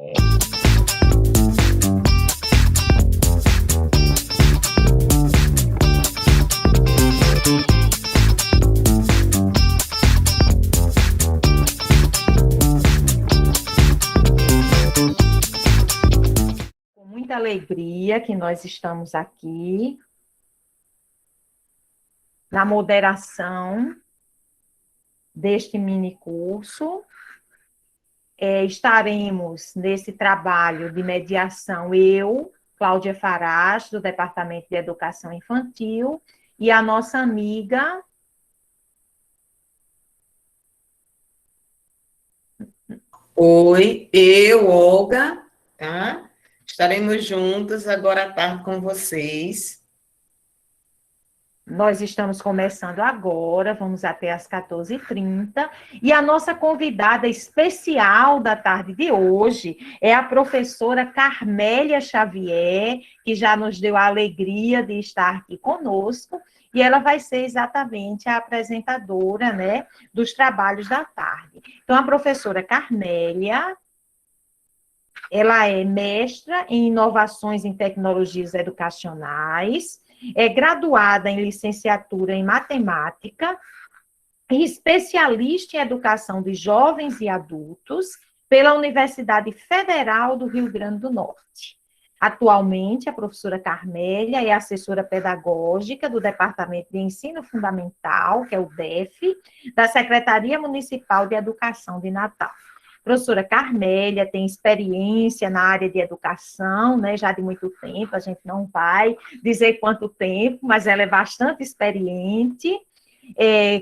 Com muita alegria que nós estamos aqui na moderação deste mini curso. Estaremos nesse trabalho de mediação eu, Cláudia Farage, do Departamento de Educação Infantil, e a nossa amiga... Oi, eu, Olga, tá? Estaremos juntas agora à tarde com vocês. Nós estamos começando agora, vamos até às 14h30, e a nossa convidada especial da tarde de hoje é a professora Carmélia Xavier, que já nos deu a alegria de estar aqui conosco, e ela vai ser exatamente a apresentadora, né, dos trabalhos da tarde. Então, a professora Carmélia, ela é mestra em inovações em tecnologias educacionais, é graduada em licenciatura em matemática e especialista em educação de jovens e adultos pela Universidade Federal do Rio Grande do Norte. Atualmente, a professora Carmélia é assessora pedagógica do Departamento de Ensino Fundamental, que é o DEF, da Secretaria Municipal de Educação de Natal. A professora Carmélia tem experiência na área de educação, né, já de muito tempo, a gente não vai dizer quanto tempo, mas ela é bastante experiente,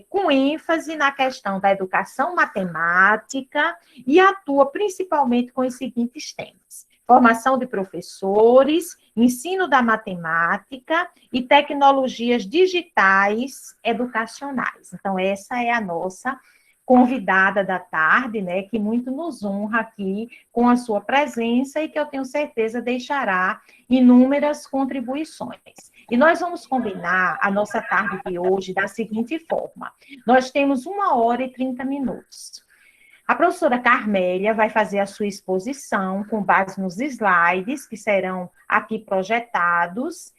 com ênfase na questão da educação matemática e atua principalmente com os seguintes temas: formação de professores, ensino da matemática e tecnologias digitais educacionais. Então, essa é a nossa convidada da tarde, né, que muito nos honra aqui com a sua presença e que eu tenho certeza deixará inúmeras contribuições. E nós vamos combinar a nossa tarde de hoje da seguinte forma: nós temos 1h30. A professora Carmélia vai fazer a sua exposição com base nos slides que serão aqui projetados.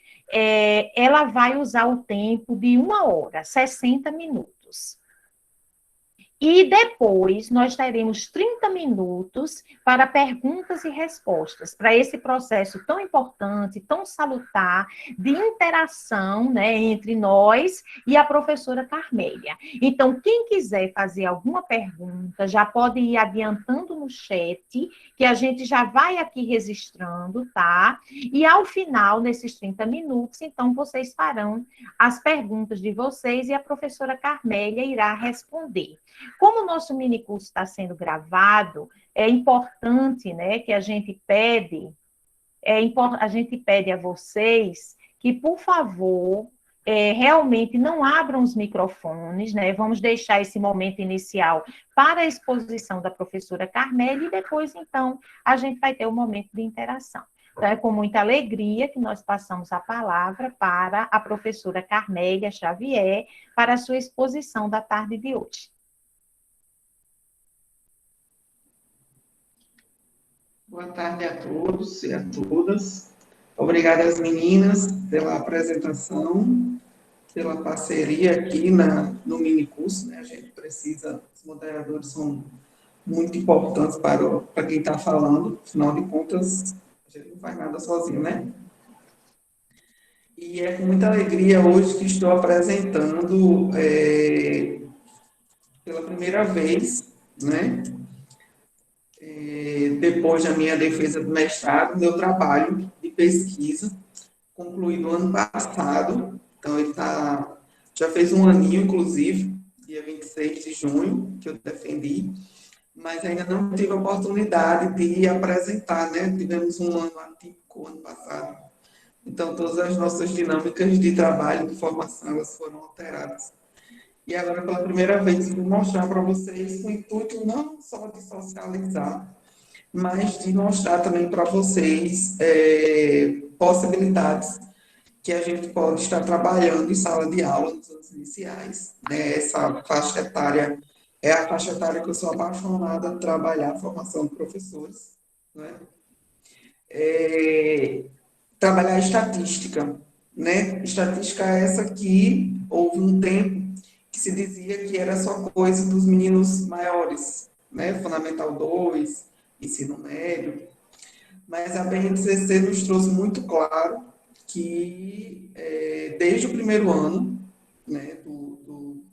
Ela vai usar o tempo de 1h, 60 minutos. E depois nós teremos 30 minutos para perguntas e respostas, para esse processo tão importante, tão salutar, de interação, né, entre nós e a professora Carmélia. Então, quem quiser fazer alguma pergunta, já pode ir adiantando no chat, que a gente já vai aqui registrando, tá? E ao final, nesses 30 minutos, então, vocês farão as perguntas de vocês e a professora Carmélia irá responder. Como o nosso minicurso está sendo gravado, é importante, né, que a gente pede a vocês que, por favor, realmente não abram os microfones, né? Vamos deixar esse momento inicial para a exposição da professora Carmélia e depois, então, a gente vai ter um momento de interação. Então, é com muita alegria que nós passamos a palavra para a professora Carmélia Xavier para a sua exposição da tarde de hoje. Boa tarde a todos e a todas. Obrigada às meninas pela apresentação, pela parceria aqui no minicurso, né? A gente precisa, os moderadores são muito importantes para quem está falando, afinal de contas, a gente não faz nada sozinho, né? E é com muita alegria hoje que estou apresentando pela primeira vez, né? Depois da minha defesa do mestrado, meu trabalho de pesquisa, concluído ano passado. Então, ele já fez um aninho, inclusive, dia 26 de junho, que eu defendi, mas ainda não tive a oportunidade de apresentar, né? Tivemos um ano atípico ano passado. Então, todas as nossas dinâmicas de trabalho, de formação, elas foram alteradas. E agora, pela primeira vez, vou mostrar para vocês o intuito não só de socializar, mas de mostrar também para vocês possibilidades que a gente pode estar trabalhando em sala de aula nos anos iniciais. Né? Essa faixa etária é a faixa etária que eu sou apaixonada de trabalhar, a formação de professores. não é? Trabalhar estatística, né? Estatística é essa que houve um tempo que se dizia que era só coisa dos meninos maiores, né? Fundamental 2, ensino médio. Mas a BNCC nos trouxe muito claro que, desde o primeiro ano, né, do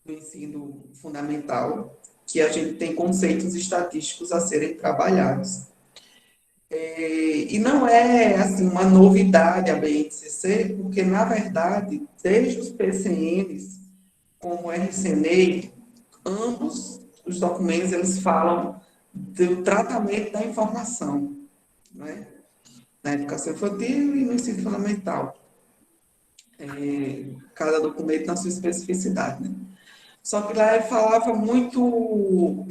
ensino fundamental, que a gente tem conceitos estatísticos a serem trabalhados. E não é assim uma novidade a BNCC, porque, na verdade, desde os PCNs, como o RCNEI, ambos os documentos eles falam do tratamento da informação, né? Na educação infantil e no ensino fundamental. Cada documento na sua especificidade, né? Só que lá ele falava muito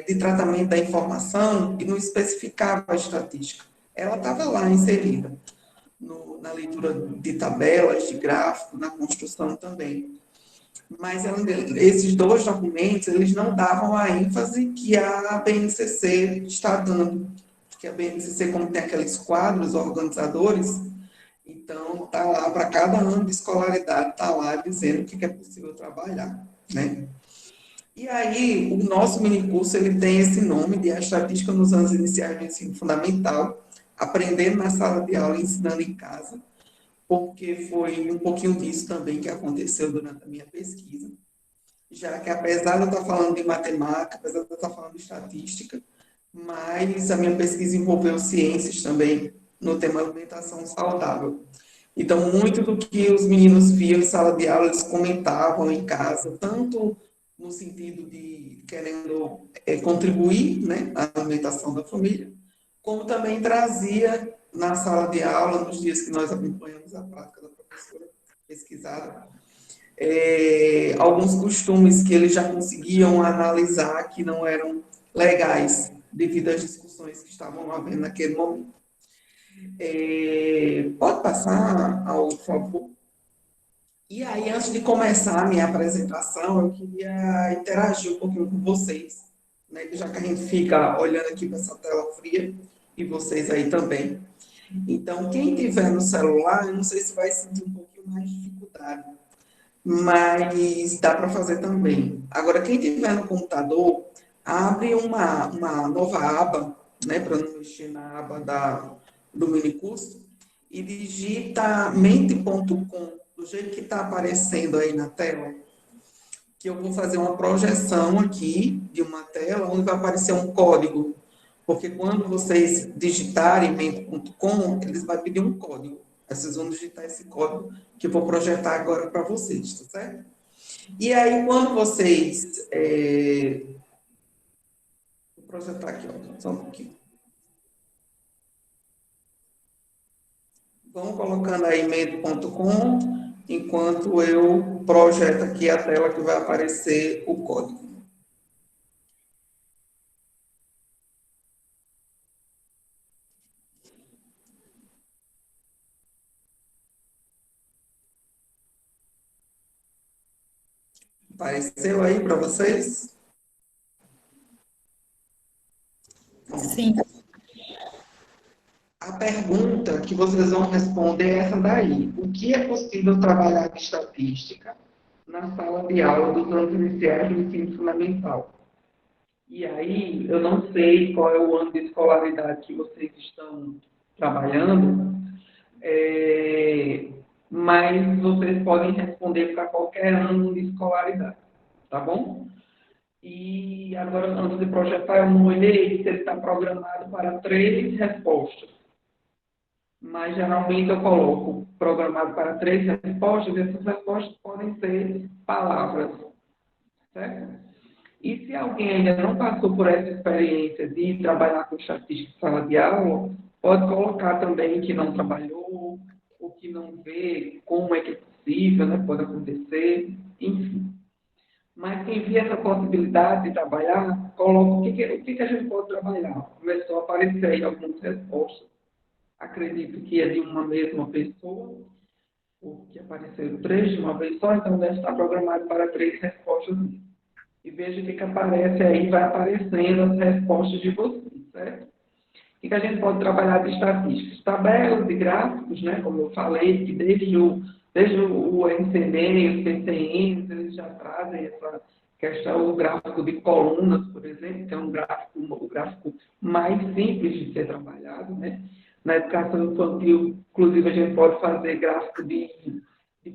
de tratamento da informação e não especificava a estatística. Ela estava lá inserida, na leitura de tabelas, de gráfico, na construção também. Mas esses dois documentos, eles não davam a ênfase que a BNCC está dando. Porque a BNCC, como tem aqueles quadros organizadores, então está lá para cada ano de escolaridade, está lá dizendo o que é possível trabalhar, né? E aí, o nosso minicurso, ele tem esse nome de A Estatística nos Anos Iniciais do Ensino Fundamental, aprendendo na sala de aula e ensinando em casa, porque foi um pouquinho disso também que aconteceu durante a minha pesquisa, já que apesar de eu estar falando de matemática, apesar de eu estar falando de estatística, mas a minha pesquisa envolveu ciências também no tema alimentação saudável. Então, muito do que os meninos viam em sala de aula, eles comentavam em casa, tanto no sentido de querendo contribuir, né, na alimentação da família, como também trazia na sala de aula, nos dias que nós acompanhamos a prática da professora pesquisada, alguns costumes que eles já conseguiam analisar que não eram legais devido às discussões que estavam havendo naquele momento. Pode passar, por favor? E aí, antes de começar a minha apresentação, eu queria interagir um pouquinho com vocês, né? Já que a gente fica olhando aqui para essa tela fria, e vocês aí também. Então, quem tiver no celular, eu não sei se vai sentir um pouquinho mais de dificuldade, mas dá para fazer também. Agora, quem tiver no computador, abre uma nova aba, né, para não mexer na aba do minicurso, e digita mente.com, do jeito que está aparecendo aí na tela, que eu vou fazer uma projeção aqui de uma tela, onde vai aparecer um código, porque quando vocês digitarem mente.com, eles vão pedir um código. Vocês vão digitar esse código que eu vou projetar agora para vocês, tá certo? E aí, quando vocês... Vou projetar aqui, ó, só um pouquinho. Vão colocando aí mente.com, enquanto eu projeto aqui a tela que vai aparecer o código. Apareceu aí para vocês? Sim. A pergunta que vocês vão responder é essa daí. O que é possível trabalhar de estatística na sala de aula dos anos iniciais do ensino fundamental? E aí, eu não sei qual é o ano de escolaridade que vocês estão trabalhando, mas vocês podem responder para qualquer ano de escolaridade, tá bom? E agora, antes de projetar, eu não olhei se ele está programado para 3 respostas. Mas, geralmente, eu coloco programado para 3 respostas, e essas respostas podem ser palavras, certo? E se alguém ainda não passou por essa experiência de trabalhar com estatística em sala de aula, pode colocar também que não trabalhou, ou que não vê como é que é possível, né? Pode acontecer, enfim. Mas quem vê essa possibilidade de trabalhar, coloca o que a gente pode trabalhar. Começou a aparecer aí algumas respostas. Acredito que é de uma mesma pessoa, porque apareceram 3 de uma vez só, então deve estar programado para 3 respostas. E veja o que aparece aí, vai aparecendo as respostas de vocês, certo? O que a gente pode trabalhar de estatísticas? Tabelas e gráficos, né? Como eu falei, que desde o NCD e os PCNs, eles já trazem essa questão, o gráfico de colunas, por exemplo, que é o gráfico mais simples de ser trabalhado, né? Na educação infantil, inclusive, a gente pode fazer gráfico de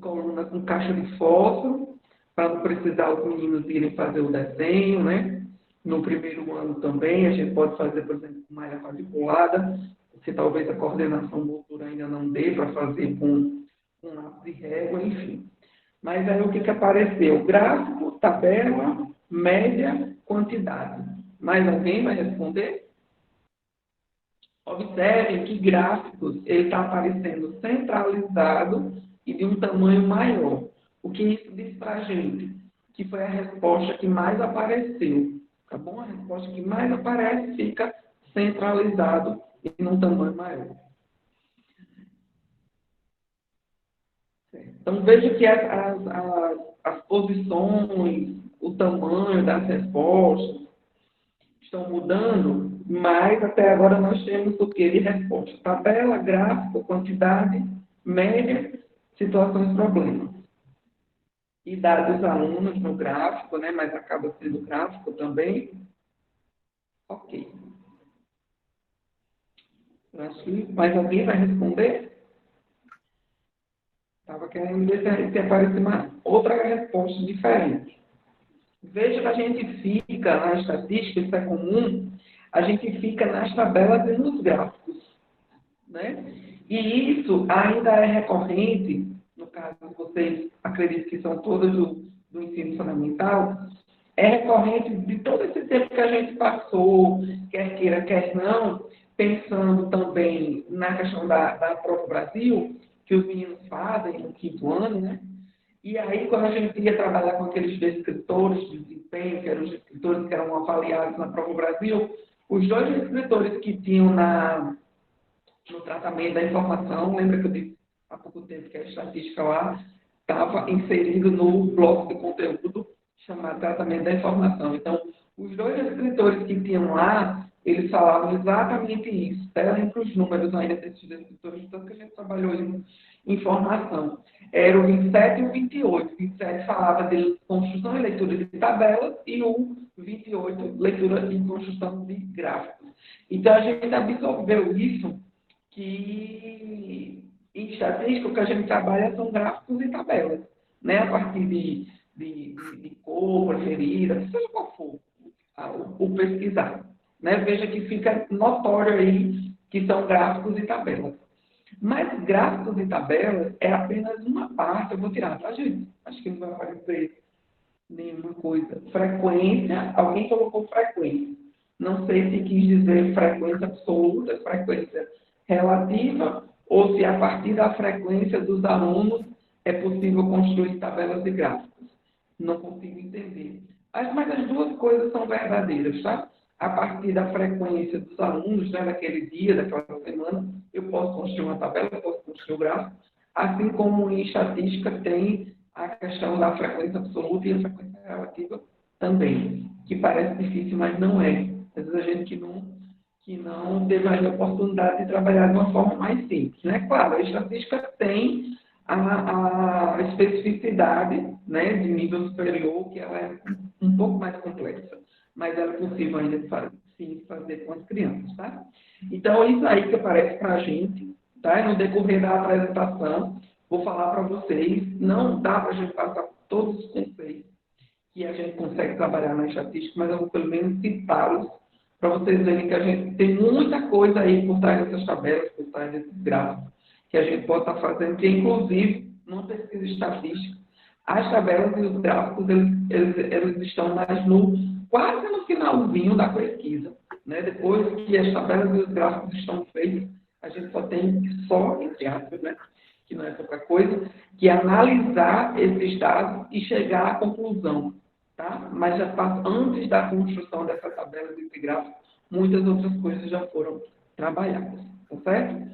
coluna com caixa de fósforo, para não precisar os meninos irem fazer o desenho, né? No primeiro ano também, a gente pode fazer, por exemplo, com malha quadriculada, se talvez a coordenação motora ainda não dê para fazer com lápis e régua, enfim. Mas aí o que apareceu? Gráfico, tabela, média, quantidade. Mais alguém vai responder? Observem que gráficos ele está aparecendo centralizado e de um tamanho maior. O que isso diz para a gente? Que foi a resposta que mais apareceu. Tá bom? A resposta que mais aparece fica centralizado e num tamanho maior. Então, veja que as posições, o tamanho das respostas estão mudando, mas até agora nós temos o que de resposta? Tabela, gráfico, quantidade, média, situações, problemas. Idade dos alunos no gráfico, né? Mas acaba sendo gráfico também. Ok. Eu acho que mais alguém vai responder? Estava querendo ver se aparece uma outra resposta diferente. Veja que a gente fica na estatística, isso é comum, a gente fica nas tabelas e nos gráficos, né? E isso ainda é recorrente, no caso de vocês, acredito que são todas do ensino fundamental, é recorrente de todo esse tempo que a gente passou, quer queira, quer não, pensando também na questão da Prova Brasil, que os meninos fazem no quinto ano, né? E aí, quando a gente ia trabalhar com aqueles descritores de desempenho, que eram os descritores que eram avaliados na Prova Brasil, os dois descritores que tinham no tratamento da informação, lembra que eu disse há pouco tempo que a estatística lá estava inserido no bloco de conteúdo chamado tratamento da informação. Então, os dois descritores que tinham lá, eles falavam exatamente isso. Até lembro os números ainda desses descritores, tanto que a gente trabalhou em informação. Era o 27 e o 28. O 27 falava de construção e leitura de tabelas e o 28, leitura e construção de gráficos. Então, a gente absorveu isso, que em estatística o que a gente trabalha são gráficos e tabelas, né? A partir de cor, preferida, seja qual for o pesquisar. Né? Veja que fica notório aí que são gráficos e tabelas. Mas gráficos e tabelas é apenas uma parte. Eu vou tirar, tá, gente? Acho que não vai aparecer nenhuma coisa. Frequência, alguém colocou frequência. Não sei se quis dizer frequência absoluta, frequência relativa, ou se a partir da frequência dos alunos é possível construir tabelas e gráficos. Não consigo entender. Mas as duas coisas são verdadeiras, tá? A partir da frequência dos alunos, né, daquele dia, daquela semana, eu posso construir uma tabela, eu posso construir um gráfico, assim como em estatística tem a questão da frequência absoluta e a frequência relativa também, que parece difícil, mas não é. Às vezes a gente que não teve a oportunidade de trabalhar de uma forma mais simples. Né? Claro, a estatística tem a especificidade, né, de nível superior, que ela é um pouco mais complexa, mas ela é possível ainda de fazer com as crianças. Tá? Então, isso aí que aparece para a gente, tá? No decorrer da apresentação, vou falar para vocês, não dá para a gente passar por todos os conceitos que a gente consegue trabalhar na estatística, mas eu vou pelo menos citá-los para vocês verem que a gente tem muita coisa aí por trás dessas tabelas, por trás desses gráficos, que a gente pode estar fazendo, que inclusive, numa pesquisa estatística, as tabelas e os gráficos, eles estão quase no finalzinho da pesquisa. Né? Depois que as tabelas e os gráficos estão feitos, a gente só tem, entre aspas, né? Que não é outra coisa, que analisar esses dados e chegar à conclusão. Tá? Mas já antes da construção dessa tabela de gráfico, muitas outras coisas já foram trabalhadas. Tá certo?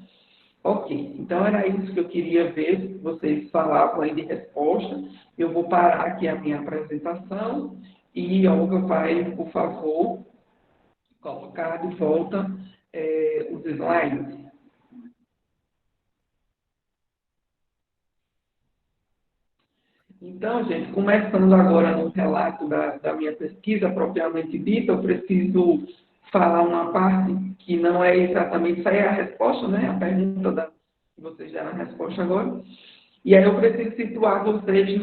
Ok, então era isso que eu queria ver, se vocês falavam aí de resposta. Eu vou parar aqui a minha apresentação e Olga vai, por favor, colocar de volta slides. Então, gente, começando agora no relato da minha pesquisa propriamente dita, eu preciso falar uma parte que não é exatamente, isso aí é a resposta, né? A pergunta que vocês deram a resposta agora. E aí eu preciso situar vocês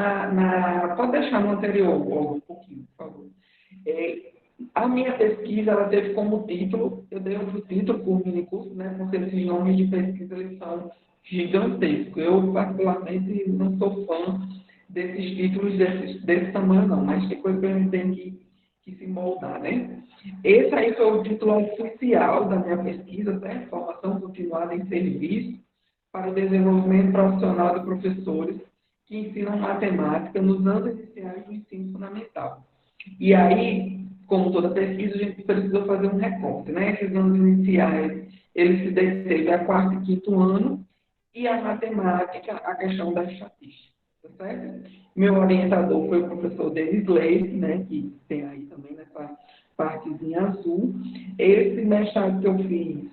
pode deixar no anterior, um pouquinho, por favor. A minha pesquisa, ela teve como título, eu dei outro título por minicurso, né? Porque esses nomes de pesquisa, eles são gigantescos. Eu, particularmente, não sou fã desses títulos desse tamanho, não, mas tem coisa que a gente tem que se moldar, né? Esse aí foi o título oficial da minha pesquisa, né? Formação continuada em serviço para o desenvolvimento profissional de professores que ensinam matemática nos anos iniciais do ensino fundamental. E aí, como toda pesquisa, a gente precisou fazer um recorte, né? Esses anos iniciais, eles se descrevem a quarto e quinto ano, e a matemática, a questão da estatística, tá certo? Meu orientador foi o professor Denis Leite, né? Que tem aí também nessa partezinha azul. Esse mestrado que eu fiz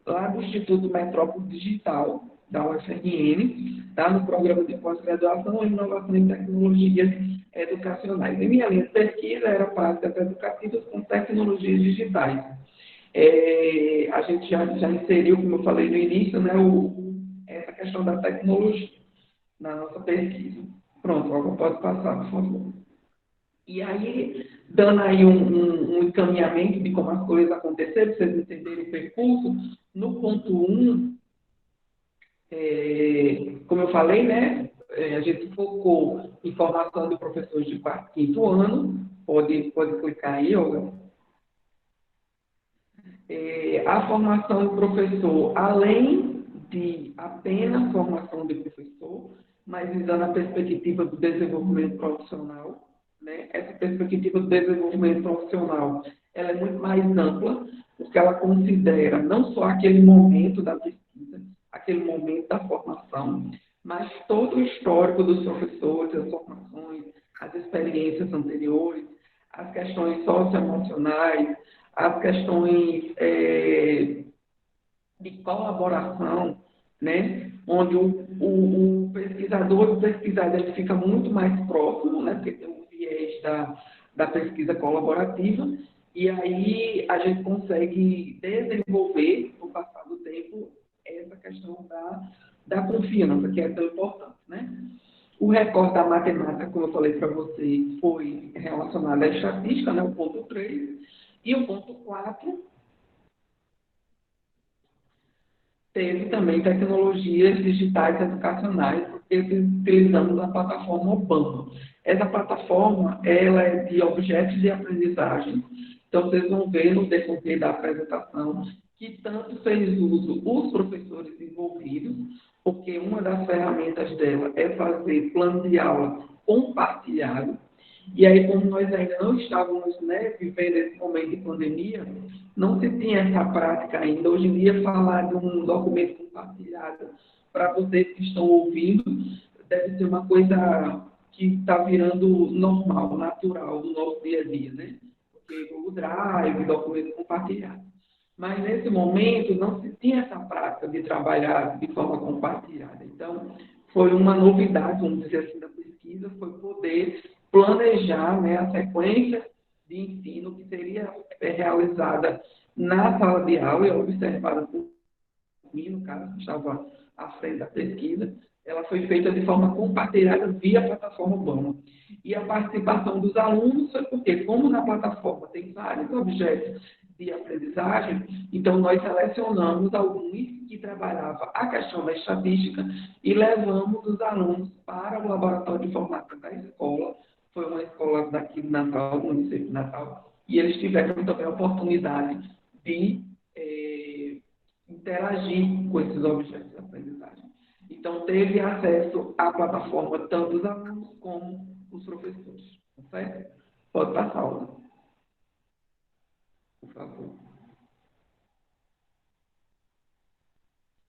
lá do Instituto Metrópole Digital, da UFRN, tá? No programa de pós-graduação em Inovação em Tecnologias Educacionais. E minha linha de pesquisa era práticas educativas com tecnologias digitais. A gente já inseriu, como eu falei no início, né, essa questão da tecnologia na nossa pesquisa. Pronto, agora pode passar, por favor. E aí, dando aí um encaminhamento de como as coisas aconteceram, para vocês entenderem o percurso, no ponto 1, como eu falei, né, a gente focou em formação de professores de quarto e quinto ano. Pode clicar aí, Olga. A formação do professor, além de apenas formação de professor, mas visando a perspectiva do desenvolvimento profissional, né? Essa perspectiva do desenvolvimento profissional, ela é muito mais ampla, porque ela considera não só aquele momento da pesquisa, aquele momento da formação, mas todo o histórico dos professores, as formações, as experiências anteriores, as questões socioemocionais, as questões de colaboração, né? Onde o pesquisador, o pesquisador, ele fica muito mais próximo, né? Porque tem um viés da pesquisa colaborativa, e aí a gente consegue desenvolver, no passar do tempo, essa questão da confiança, que é tão importante, né? O recorte da matemática, como eu falei para você, foi relacionado à estatística, né? O ponto 3, e o ponto 4 teve também tecnologias digitais educacionais, porque utilizamos a plataforma Obama. Essa plataforma, ela é de objetos de aprendizagem. Então, vocês vão ver no decorrer da apresentação que tanto fez uso os professores envolvidos, porque uma das ferramentas dela é fazer plano de aula compartilhado. E aí, como nós ainda não estávamos, né, vivendo esse momento de pandemia, não se tinha essa prática ainda. Hoje em dia, falar de um documento compartilhado para vocês que estão ouvindo deve ser uma coisa que está virando normal, natural do nosso dia a dia, né? Porque Google Drive, documento compartilhado. Mas, nesse momento, não se tinha essa prática de trabalhar de forma compartilhada. Então, foi uma novidade, vamos dizer assim, da pesquisa, foi poder planejar, né, a sequência de ensino que seria realizada na sala de aula e observada por mim, no caso, que estava à frente da pesquisa. Ela foi feita de forma compartilhada via plataforma Obama. E a participação dos alunos foi porque, como na plataforma tem vários objetos de aprendizagem, então nós selecionamos alguns que trabalhavam a questão da estatística e levamos os alunos para o laboratório de informática da escola. Foi uma escola daqui de Natal, do município de Natal, e eles tiveram também a oportunidade de interagir com esses objetos de aprendizagem. Então, teve acesso à plataforma tanto os alunos como os professores. Tá certo? Pode passar, Olga. Por favor.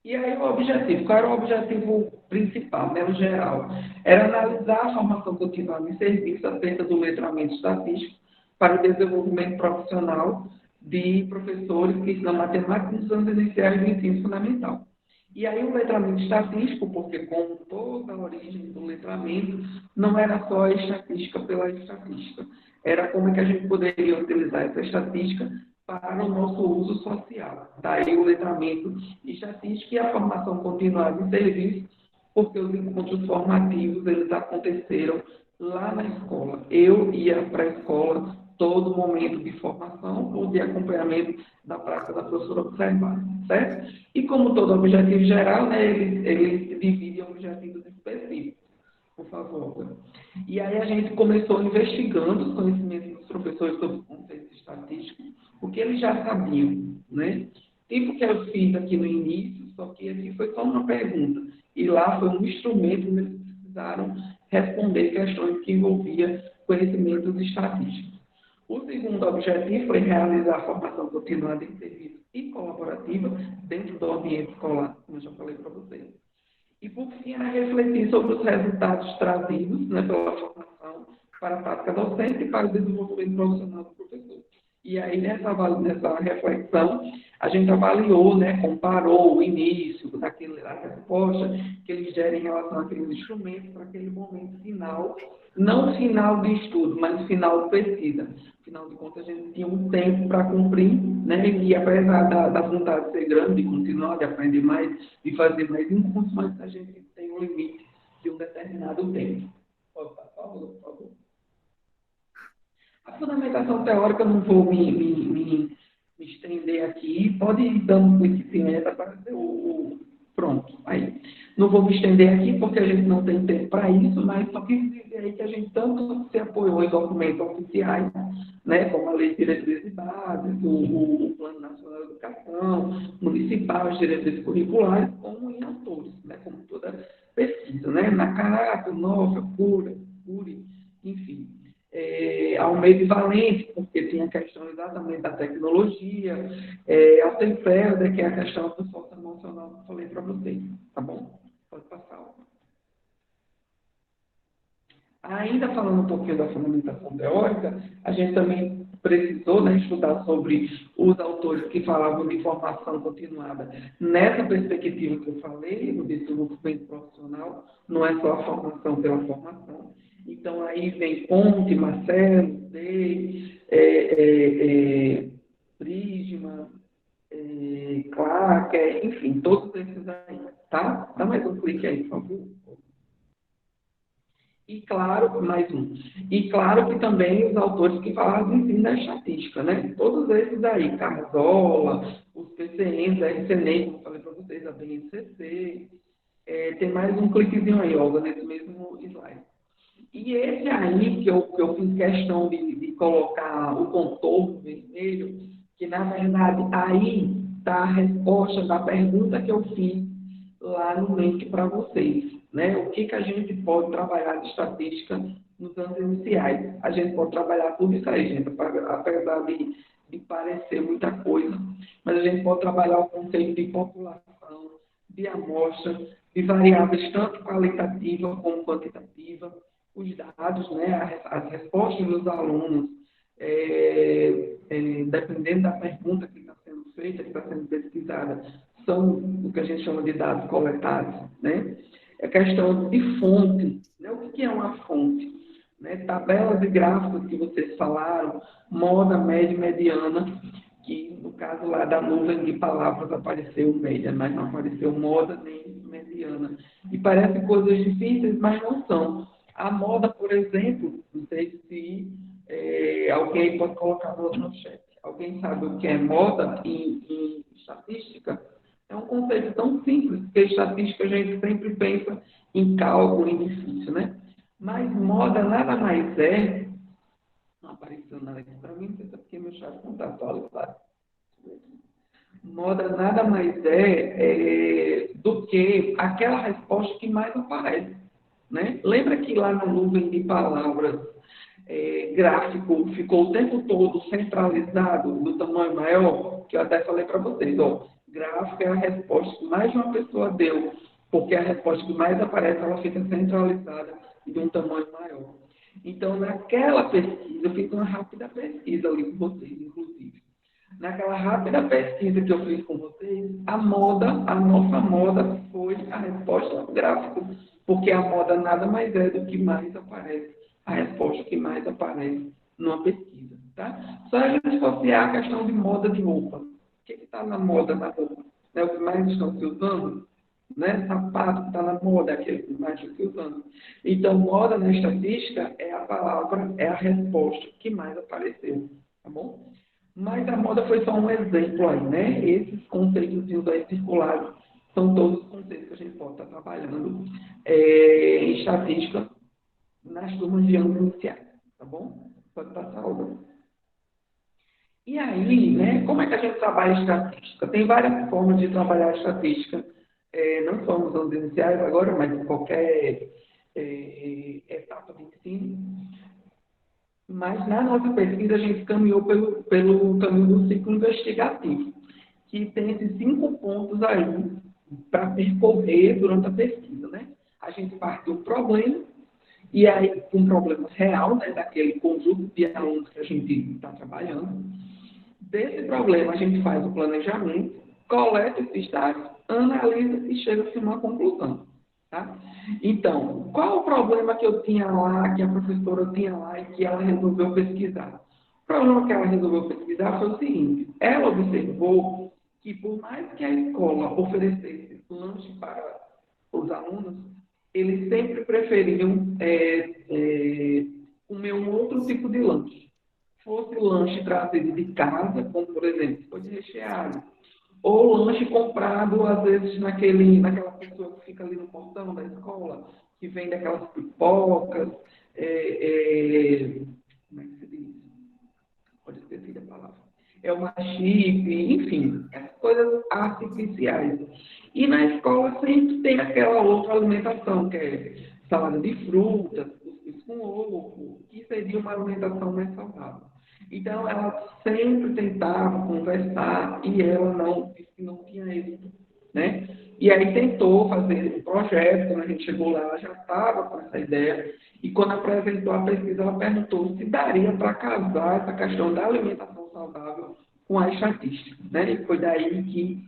E aí o objetivo, qual era o objetivo principal, né, o geral? Era analisar a formação continuada em serviço acerca do letramento estatístico para o desenvolvimento profissional de professores que ensinam matemática nos anos iniciais do ensino fundamental. E aí o letramento estatístico, porque como toda a origem do letramento, não era só a estatística pela estatística, era como é que a gente poderia utilizar essa estatística para o nosso uso social. Daí o letramento estatístico e a formação continuada em serviço, porque os encontros formativos, eles aconteceram lá na escola. Eu ia para a escola todo momento de formação ou de acompanhamento da prática da professora observada, certo? E como todo objetivo geral, né, eles se dividem em objetivos específicos, por favor. E aí a gente começou investigando os conhecimentos dos professores sobre conceitos estatísticos, o que eles já sabiam, né? Tipo que eu fiz aqui no início, só que aqui foi só uma pergunta. E lá foi um instrumento onde eles precisaram responder questões que envolviam conhecimentos estatísticos. O segundo objetivo foi realizar a formação continuada em serviço e colaborativa dentro do ambiente escolar, como eu já falei para vocês. E, por fim, era refletir sobre os resultados trazidos, né, pela formação para a prática docente e para o desenvolvimento profissional do professor. E aí, nessa reflexão, a gente avaliou, né, comparou o início da resposta que eles deram em relação àqueles instrumentos para aquele momento final, não final de estudo, mas final de pesquisa. Afinal de contas, a gente tinha um tempo para cumprir, né, e apesar da vontade de ser grande, de continuar, de aprender mais, de fazer mais encontros, mas a gente tem um limite de um determinado tempo. Pode passar, por favor. A fundamentação teórica, eu não vou me estender aqui, pode ir dando conhecimento para pronto, aí. Não vou me estender aqui, porque a gente não tem tempo para isso, mas só quis dizer aí que a gente tanto se apoiou em documentos oficiais, né, como a Lei de Diretrizes e Bases, o Plano Nacional de Educação, municipal, as diretrizes curriculares, como em autores, né, como toda pesquisa, né, na Caraca, Nova, Cury, enfim. Almeida e Valente, porque tem a questão exatamente da tecnologia, Altenfelder, que é a questão do socioemocional que eu falei para vocês, tá bom? Pode passar. Ainda falando um pouquinho da fundamentação teórica, a gente também precisou, né, estudar sobre os autores que falavam de formação continuada nessa perspectiva que eu falei, no desenvolvimento profissional, não é só a formação pela formação. Então, aí vem Conte, Marcelo, Day, Bridgman, Clark, enfim, todos esses aí, tá? Dá mais um clique aí, por favor. E claro, mais um. E claro que também os autores que falavam de ensino da estatística, né? Todos esses aí, Carzola, os PCNs, a RCNEM, como eu falei para vocês, a BNCC, tem mais um cliquezinho aí, Olga, nesse mesmo slide. E esse aí, que eu fiz questão de colocar o contorno vermelho, que na verdade aí está a resposta da pergunta que eu fiz lá no link para vocês, né? O que a gente pode trabalhar de estatística nos anos iniciais? A gente pode trabalhar tudo isso aí, gente, apesar de parecer muita coisa, mas a gente pode trabalhar o conceito de população, de amostra, de variáveis tanto qualitativa como quantitativa, os dados, né, as respostas dos alunos, dependendo da pergunta que está sendo feita, que está sendo pesquisada, são o que a gente chama de dados coletados, né? É questão de fonte, né? O que é uma fonte? Né? Tabelas e gráficos que vocês falaram, moda, média e mediana, que no caso lá da nuvem de palavras apareceu média, mas não apareceu moda nem mediana. E parecem coisas difíceis, mas não são. A moda, por exemplo, não sei se alguém pode colocar no chat. Alguém sabe o que é moda em estatística? É um conceito tão simples, porque estatística a gente sempre pensa em cálculo, em difícil, né? Mas moda nada mais é... Não apareceu nada aqui para mim, porque meu chat não está atualizado. Moda nada mais do que aquela resposta que mais aparece, né? Lembra que lá na nuvem de palavras gráfico ficou o tempo todo centralizado do tamanho maior? Que eu até falei para vocês, ó, gráfico é a resposta que mais de uma pessoa deu, porque a resposta que mais aparece, ela fica centralizada de um tamanho maior. Então, naquela pesquisa, eu fiz uma rápida pesquisa ali com vocês, inclusive. naquela rápida pesquisa que eu fiz com vocês, a nossa moda foi a resposta gráfica, porque a moda nada mais é do que mais aparece, a resposta que mais aparece numa pesquisa, tá? Só a gente associar a questão de moda de roupa. O que está na moda na roupa? É o que mais estão se usando? Né? Sapato está na moda, aquele que mais estão se usando. Então, moda na estatística é a palavra, é a resposta que mais apareceu, tá bom? Mas a moda foi só um exemplo aí, né? Esses conceitos aí circulares são todos os conceitos que a gente pode estar trabalhando em estatística nas turmas de anos iniciais, tá bom? Pode passar o. E aí, né, como é que a gente trabalha estatística? Tem várias formas de trabalhar estatística, não só nos anos iniciais agora, mas em qualquer etapa de ensino. Mas na nossa pesquisa a gente caminhou pelo caminho do ciclo investigativo, que tem esses 5 pontos aí para percorrer durante a pesquisa, né? A gente parte do problema, e aí um problema real, né, daquele conjunto de alunos que a gente está trabalhando. Desse problema a gente faz o planejamento, coleta esses dados, analisa e chega a uma conclusão. Tá? Então, qual o problema que eu tinha lá, que a professora tinha lá e que ela resolveu pesquisar? O problema que ela resolveu pesquisar foi o seguinte: ela observou que, por mais que a escola oferecesse lanche para os alunos, eles sempre preferiam comer um outro tipo de lanche. Fosse lanche trazido de casa, como, por exemplo, pode recheado, ou lanche comprado, às vezes, naquela pessoa que fica ali no portão da escola, que vende aquelas pipocas, como é que se diz? Pode esquecer a palavra. É uma chip, enfim, as coisas artificiais. E na escola sempre tem aquela outra alimentação, que é salada de frutas, cuscuz com ovo, que seria uma alimentação mais saudável. Então, ela sempre tentava conversar e ela não tinha êxito, né? E aí tentou fazer um projeto, quando a gente chegou lá, ela já estava com essa ideia, e quando apresentou a pesquisa, ela perguntou se daria para casar essa questão da alimentação saudável com a estatística, né? E foi daí que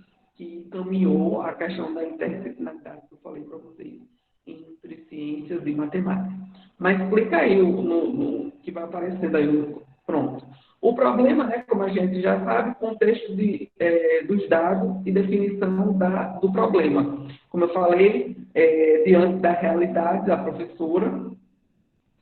caminhou a questão da interdisciplinaridade que eu falei para vocês, entre ciências e matemática. Mas explica aí no que vai aparecendo aí, pronto. O problema, né, como a gente já sabe, contexto dos dados e definição do problema. Como eu falei, diante da realidade da professora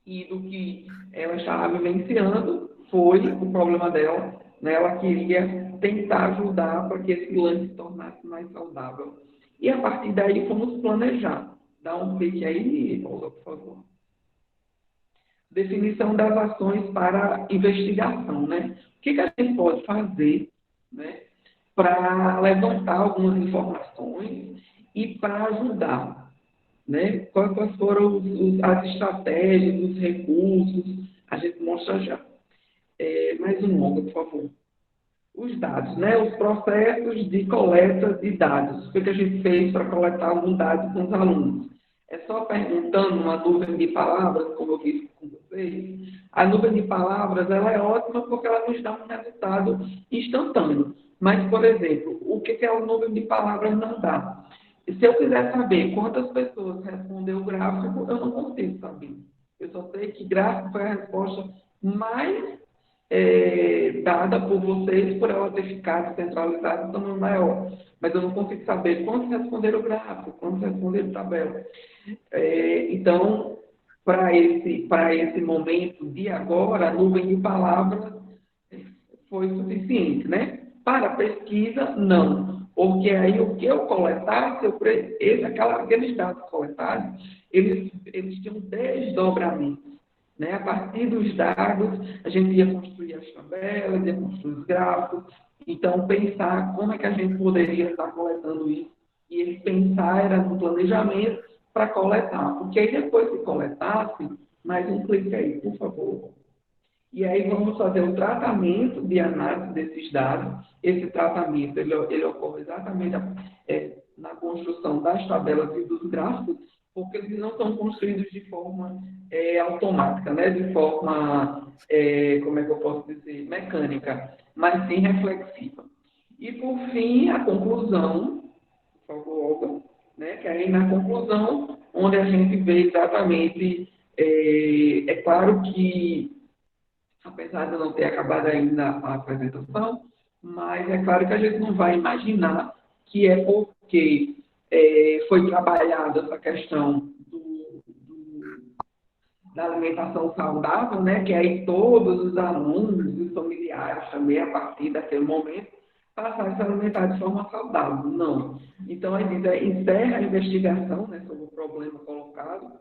e do que ela estava vivenciando, foi o problema dela. Né, ela queria tentar ajudar para que esse lanche se tornasse mais saudável. E a partir daí fomos planejar. Dá um clique aí, Olga, por favor. Definição das ações para investigação, né? O que a gente pode fazer, né, para levantar algumas informações e para ajudar, né? Quais foram as estratégias, os recursos? A gente mostra já. Mais um longo, por favor. Os dados, né? Os processos de coleta de dados. O que a gente fez para coletar alguns dados com os alunos? É só perguntando uma nuvem de palavras, como eu fiz com vocês. A nuvem de palavras ela é ótima porque ela nos dá um resultado instantâneo. Mas, por exemplo, o que a nuvem de palavras não dá? Se eu quiser saber quantas pessoas respondeu o gráfico, eu não consigo saber. Eu só sei que gráfico foi a resposta mais dada por vocês, por ela ter ficado centralizada no tamanho maior. Mas eu não consigo saber quantos responderam o gráfico, quantos responderam tabela. Então, para esse momento de agora, a nuvem de palavras foi suficiente, né? Para a pesquisa, não. Porque aí o que eu coletasse, aqueles dados coletados, eles tinham desdobramento. Né? A partir dos dados, a gente ia construir as tabelas, ia construir os gráficos. Então, pensar como é que a gente poderia estar coletando isso. E ele pensar era no planejamento para coletar. Porque aí, depois que coletasse, mais um clique aí, por favor. E aí, vamos fazer o tratamento de análise desses dados. Esse tratamento, ele ocorre exatamente na construção das tabelas e dos gráficos, porque eles não são construídos de forma automática, né? De forma, como é que eu posso dizer, mecânica. mas sim reflexiva. E, por fim, a conclusão, por favor, Olga, né? Que aí na conclusão, onde a gente vê exatamente, é claro que, apesar de eu não ter acabado ainda a apresentação, mas é claro que a gente não vai imaginar que é porque foi trabalhada essa questão da alimentação saudável, né, que aí todos os alunos e os familiares também, a partir daquele momento, passaram a se alimentar de forma saudável. Não. Então, a gente encerra a investigação, né, sobre o problema colocado,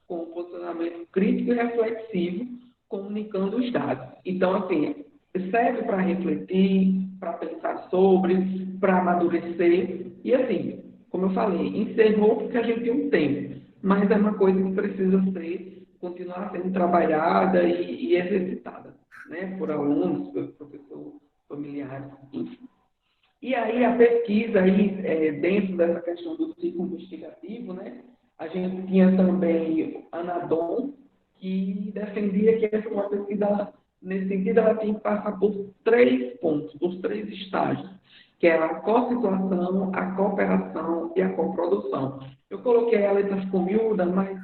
com um posicionamento crítico e reflexivo, comunicando os dados. Então, assim, serve para refletir, para pensar sobre, para amadurecer. E, assim, como eu falei, encerrou porque a gente tem um tempo, mas é uma coisa que precisa continuar sendo trabalhada e exercitada, né, por alunos, por professores, familiares, enfim. E aí a pesquisa, aí, dentro dessa questão do ciclo investigativo, né, a gente tinha também a Anadom, que defendia que essa uma pesquisa, nesse sentido, ela tem que passar por 3 pontos, por 3 estágios, que é a co-situação, a cooperação e a coprodução. Eu coloquei ela em ficou miúda, mas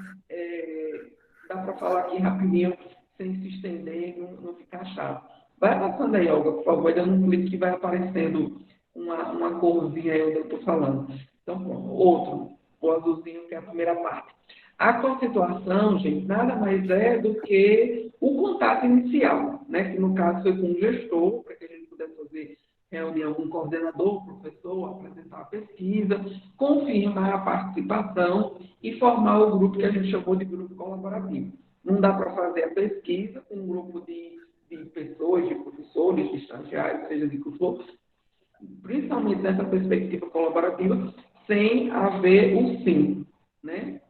dá para falar aqui rapidinho, sem se estender e não ficar chato. Vai passando aí, Olga, por favor, dando um clique que vai aparecendo uma corzinha aí onde eu estou falando. Então, pronto, outro, o azulzinho, que é a primeira parte. A constituição, gente, nada mais é do que o contato inicial, né? Que no caso foi com o gestor, para que a gente pudesse fazer reunião com o coordenador, o professor, apresentar a pesquisa, confirmar a participação e formar o grupo que a gente chamou de grupo colaborativo. Não dá para fazer a pesquisa com um grupo de pessoas, de professores, de estagiários, seja de que for, principalmente nessa perspectiva colaborativa, sem haver o sim, né?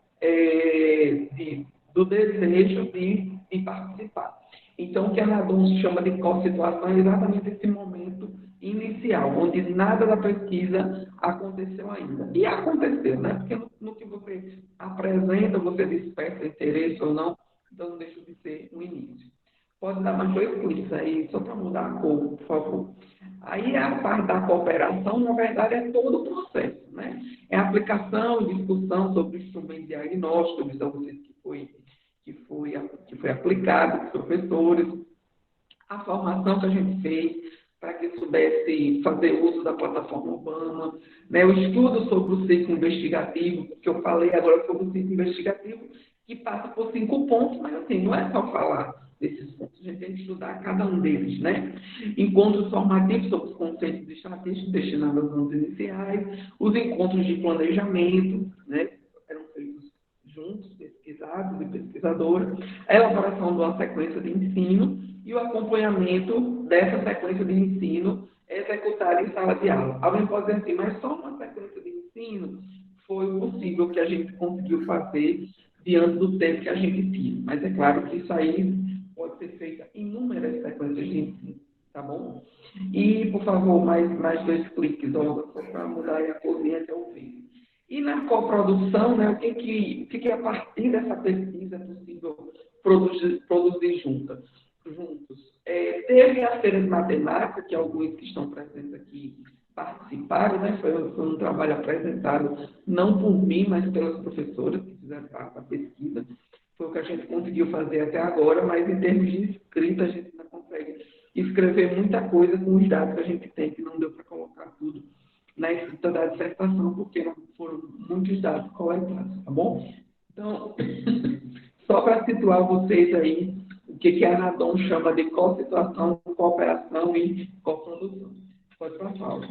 Do desejo de participar. Então, o que a Anadom chama de co-situação é exatamente esse momento inicial, onde nada da pesquisa aconteceu ainda. E aconteceu, né? Porque no que você apresenta, você desperta interesse ou não, então não deixa de ser um início. Pode dar mais 2 cliques aí, só para mudar a cor, por favor. Aí a parte da cooperação, na verdade, é todo o processo, né? É a aplicação e discussão sobre o instrumento diagnóstico, visão que foi aplicado por professores, a formação que a gente fez para que soubesse fazer uso da plataforma Obama, né? O estudo sobre o ciclo investigativo, que eu falei agora sobre o ciclo investigativo, que passa por 5 pontos, mas assim, não é só falar desses pontos, a gente tem que estudar cada um deles, né? Encontros formativos sobre os conceitos estatísticos destinados aos anos iniciais, os encontros de planejamento, né? Eram feitos juntos, pesquisados e pesquisadoras, a elaboração de uma sequência de ensino e o acompanhamento dessa sequência de ensino executada em sala de aula. Alguém pode dizer assim, mas só uma sequência de ensino foi o possível que a gente conseguiu fazer diante do tempo que a gente tinha. Mas é claro que isso aí pode ser feito em inúmeras sequências de ensino, tá bom? E, por favor, mais 2 cliques, Olga, só para mudar a corzinha até o fim. E na coprodução, né, o que a partir dessa pesquisa é possível produzir juntos? Teve a feira de matemática, que alguns que estão presentes aqui participaram, né? Foi um trabalho apresentado não por mim, mas pelas professoras que fizeram parte da pesquisa. Foi o que a gente conseguiu fazer até agora, mas em termos de escrita, a gente ainda consegue escrever muita coisa com os dados que a gente tem, que não deu para colocar tudo na escrita da dissertação, porque não foram muitos dados coletados, tá bom? Então, só para situar vocês aí, o que a Anadom chama de co-situação, cooperação e coprodução. Pode passar.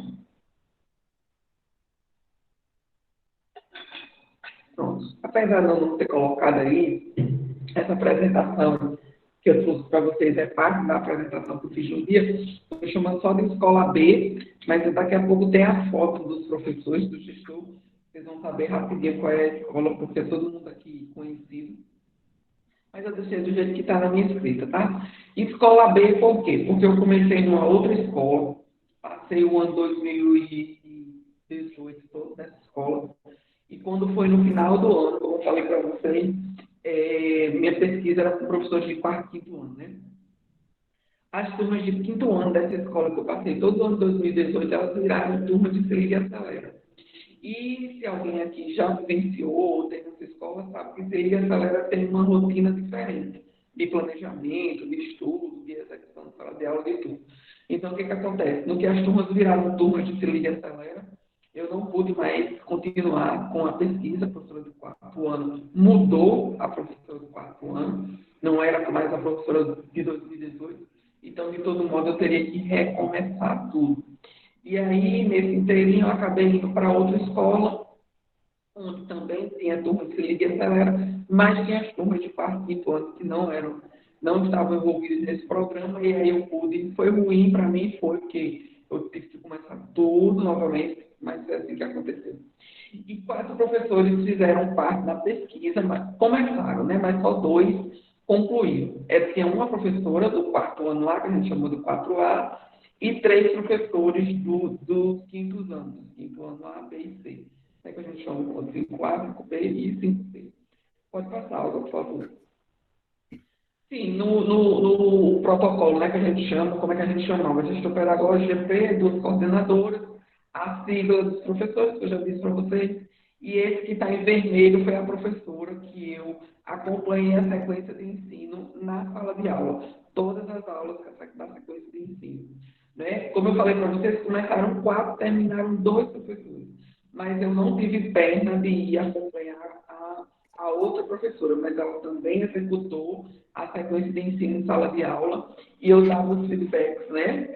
Pronto. Apesar de eu não ter colocado aí, essa apresentação que eu trouxe para vocês é parte da apresentação que eu fiz um dia. Estou chamando só de Escola B, mas daqui a pouco tem a foto dos professores, do gestor. Vocês vão saber rapidinho qual é a escola, porque é todo mundo aqui conhecido. Mas eu deixei do jeito que está na minha escrita, tá? Escola B, por quê? Porque eu comecei numa outra escola, passei o ano 2018 todo nessa escola, e quando foi no final do ano, como eu falei para vocês, minha pesquisa era com professores de 4º e 5º ano, né? as turmas de quinto ano dessa escola que eu passei todo o ano de 2018, elas viraram turma de Se Liga e Acelera. E se alguém aqui já vivenciou ou tem nessa escola, sabe que Se Liga e Acelera tem uma rotina diferente de planejamento, de estudo, de execução de sala de aula e tudo. Então, o que acontece? No que as turmas viraram turmas de Se Liga e Acelera, eu não pude mais continuar com a pesquisa. A professora do quarto ano mudou a professora do quarto ano, não era mais a professora de 2018, então, de todo modo, eu teria que recomeçar tudo. E aí, nesse inteirinho, eu acabei indo para outra escola, onde também tinha turma de Se Liga e Acelera, mas tinha as turmas de quarto e quinto ano que não estavam envolvidas nesse programa, e aí eu pude. Foi ruim para mim, foi porque eu tive que começar tudo novamente, mas é assim que aconteceu. E 4 professores fizeram parte da pesquisa, mas começaram, né? Mas só 2 concluíram. Tinha uma professora do quarto ano lá, que a gente chamou de 4A, e 3 professores dos quintos anos, quinto ano A, B e C. É que a gente chama de 5A, 5B e 5C. Pode passar, Olga, por favor. Sim, no protocolo, né, que a gente chama, como é que a gente chamava? Gestor pedagógico, GP, 2 coordenadoras, a sigla dos professores, que eu já disse para vocês, e esse que está em vermelho foi a professora que eu acompanhei a sequência de ensino na sala de aula, todas as aulas da sequência de ensino. Né? Como eu falei para vocês, começaram 4, terminaram 2 professores, mas eu não tive perna de ir acompanhar a outra professora, mas ela também executou a sequência de ensino em sala de aula, e eu dava os feedbacks, né,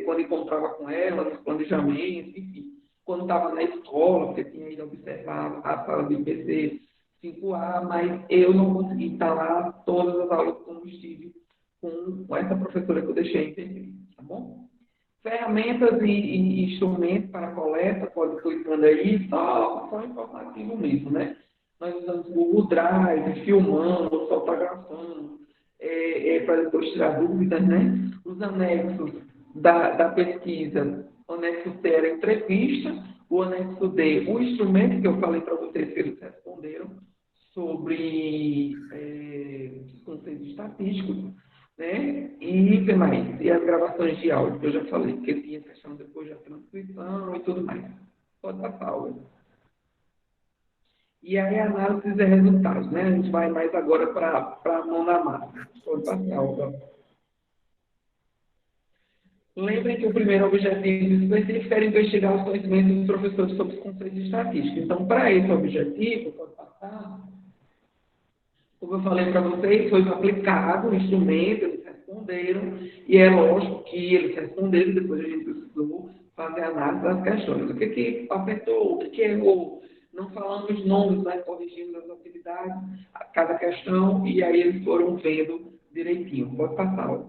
quando encontrava com ela, nos planejamentos, enfim, quando estava na escola, porque tinha ido observar a sala de IPC 5A, mas eu não consegui estar lá todas as aulas como estive com essa professora que eu deixei entender, tá bom? Ferramentas e instrumentos para coleta, pode ir clicando aí, só informativo mesmo, né? Nós usamos Google Drive, filmando, fotografando, para depois tirar dúvidas, né? Os anexos da pesquisa, o anexo C era entrevista, o anexo D, o instrumento que eu falei para vocês que eles responderam sobre conceitos estatísticos, né? E o que mais? E as gravações de áudio, que eu já falei, que tinha questão depois da transcrição e tudo mais. Pode passar, Olga. E aí, análise de resultados, né? A gente vai mais agora para a mão na massa. Pode passar, Olga. Lembrem que o primeiro objetivo específico era investigar os conhecimentos dos professores sobre os conceitos estatísticos. Então, para esse objetivo, pode passar, como eu falei para vocês, foi aplicado o instrumento, eles responderam, e é lógico que eles responderam, depois a gente precisou fazer análise das questões. O que acertou, o que errou? Não falamos nomes, mas corrigimos as atividades, cada questão, e aí eles foram vendo direitinho. Pode passar.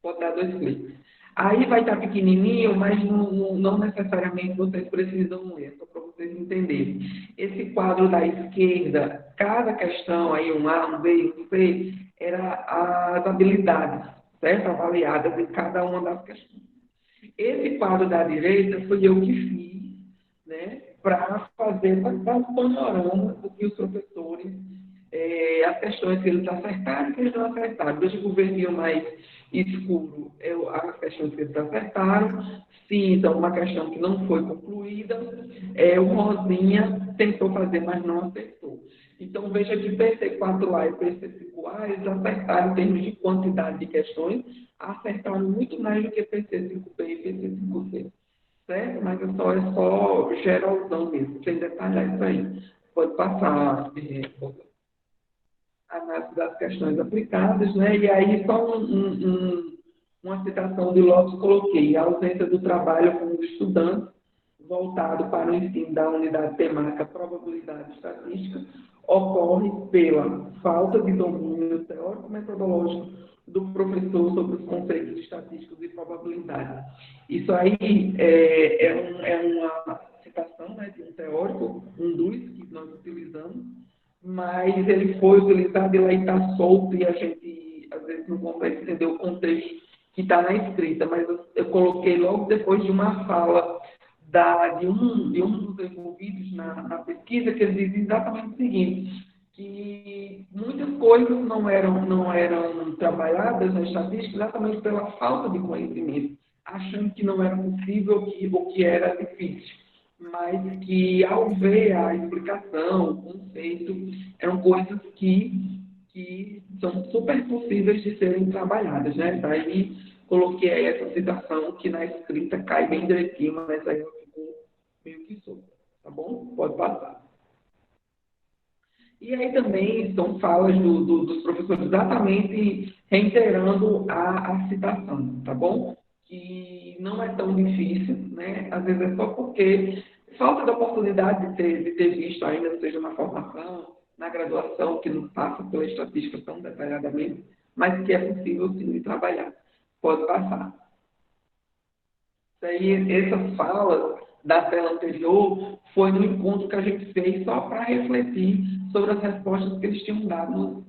Pode dar 2 cliques. Aí vai estar pequenininho, mas não necessariamente vocês precisam ler, só para vocês entenderem. Esse quadro da esquerda, cada questão, aí um A, um B, um C, era as habilidades, certo? Avaliadas em cada uma das questões. Esse quadro da direita foi eu que fiz, né, para fazer um panorama do que os professores, as questões que eles acertaram e que eles não acertaram. Veja que o vermelho mais escuro as questões que eles acertaram, cinza, uma questão que não foi concluída, o rosinha tentou fazer, mas não acertou. Então, veja que PC4A e PC5A, eles acertaram em termos de quantidade de questões, acertaram muito mais do que PC5B e PC5C. Certo? Mas é só geralzão mesmo, sem detalhar isso aí. Pode passar análise das questões aplicadas, né? E aí só uma citação de Lopes coloquei, a ausência do trabalho com os estudantes voltado para o ensino da unidade temática probabilidade estatística ocorre pela falta de domínio teórico-metodológico do professor sobre os conceitos estatísticos e probabilidade. Isso aí é uma citação, né, de um teórico, um dos que nós utilizamos, mas ele foi utilizado e lá está solto e a gente, às vezes, não consegue entender o contexto que está na escrita, mas eu coloquei logo depois de uma fala de um dos envolvidos na pesquisa, que ele diz exatamente o seguinte, que muitas coisas não eram trabalhadas na estatística exatamente pela falta de conhecimento, achando que não era possível ou que era difícil, mas que ao ver a explicação, o conceito, eram coisas que são super possíveis de serem trabalhadas, né? Daí coloquei aí essa citação que na escrita cai bem direitinho, mas aí eu fico meio que solto, tá bom? Pode passar. E aí também são falas dos professores exatamente reiterando a citação, tá bom? Que não é tão difícil, né? Às vezes é só porque falta de oportunidade de ter visto ainda, seja na formação, na graduação, que não passa pela estatística tão detalhadamente, mas que é possível sim de trabalhar. Pode passar. Isso aí, essas falas da tela anterior foi no encontro que a gente fez só para refletir sobre as respostas que eles tinham dado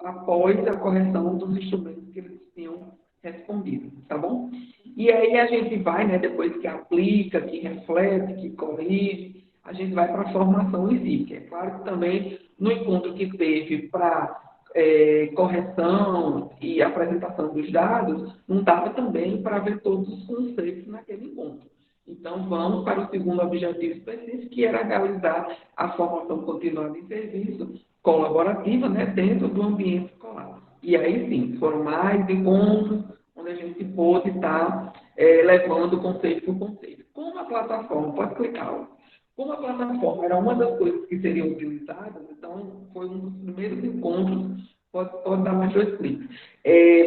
após a correção dos instrumentos que eles tinham respondido, tá bom? E aí a gente vai, né, depois que aplica, que reflete, que corrige, a gente vai para a formação em si, que é claro que também no encontro que teve para correção e apresentação dos dados, não dava também para ver todos os conceitos naquele encontro. Então, vamos para o segundo objetivo específico, que era realizar a formação continuada em serviço colaborativa, né, dentro do ambiente escolar. E aí, sim, foram mais encontros onde a gente pôde estar levando conceito por conceito. Como a plataforma, pode clicar, ó. Como a plataforma era uma das coisas que seriam utilizadas, então foi um dos primeiros encontros, pode dar mais 2 cliques.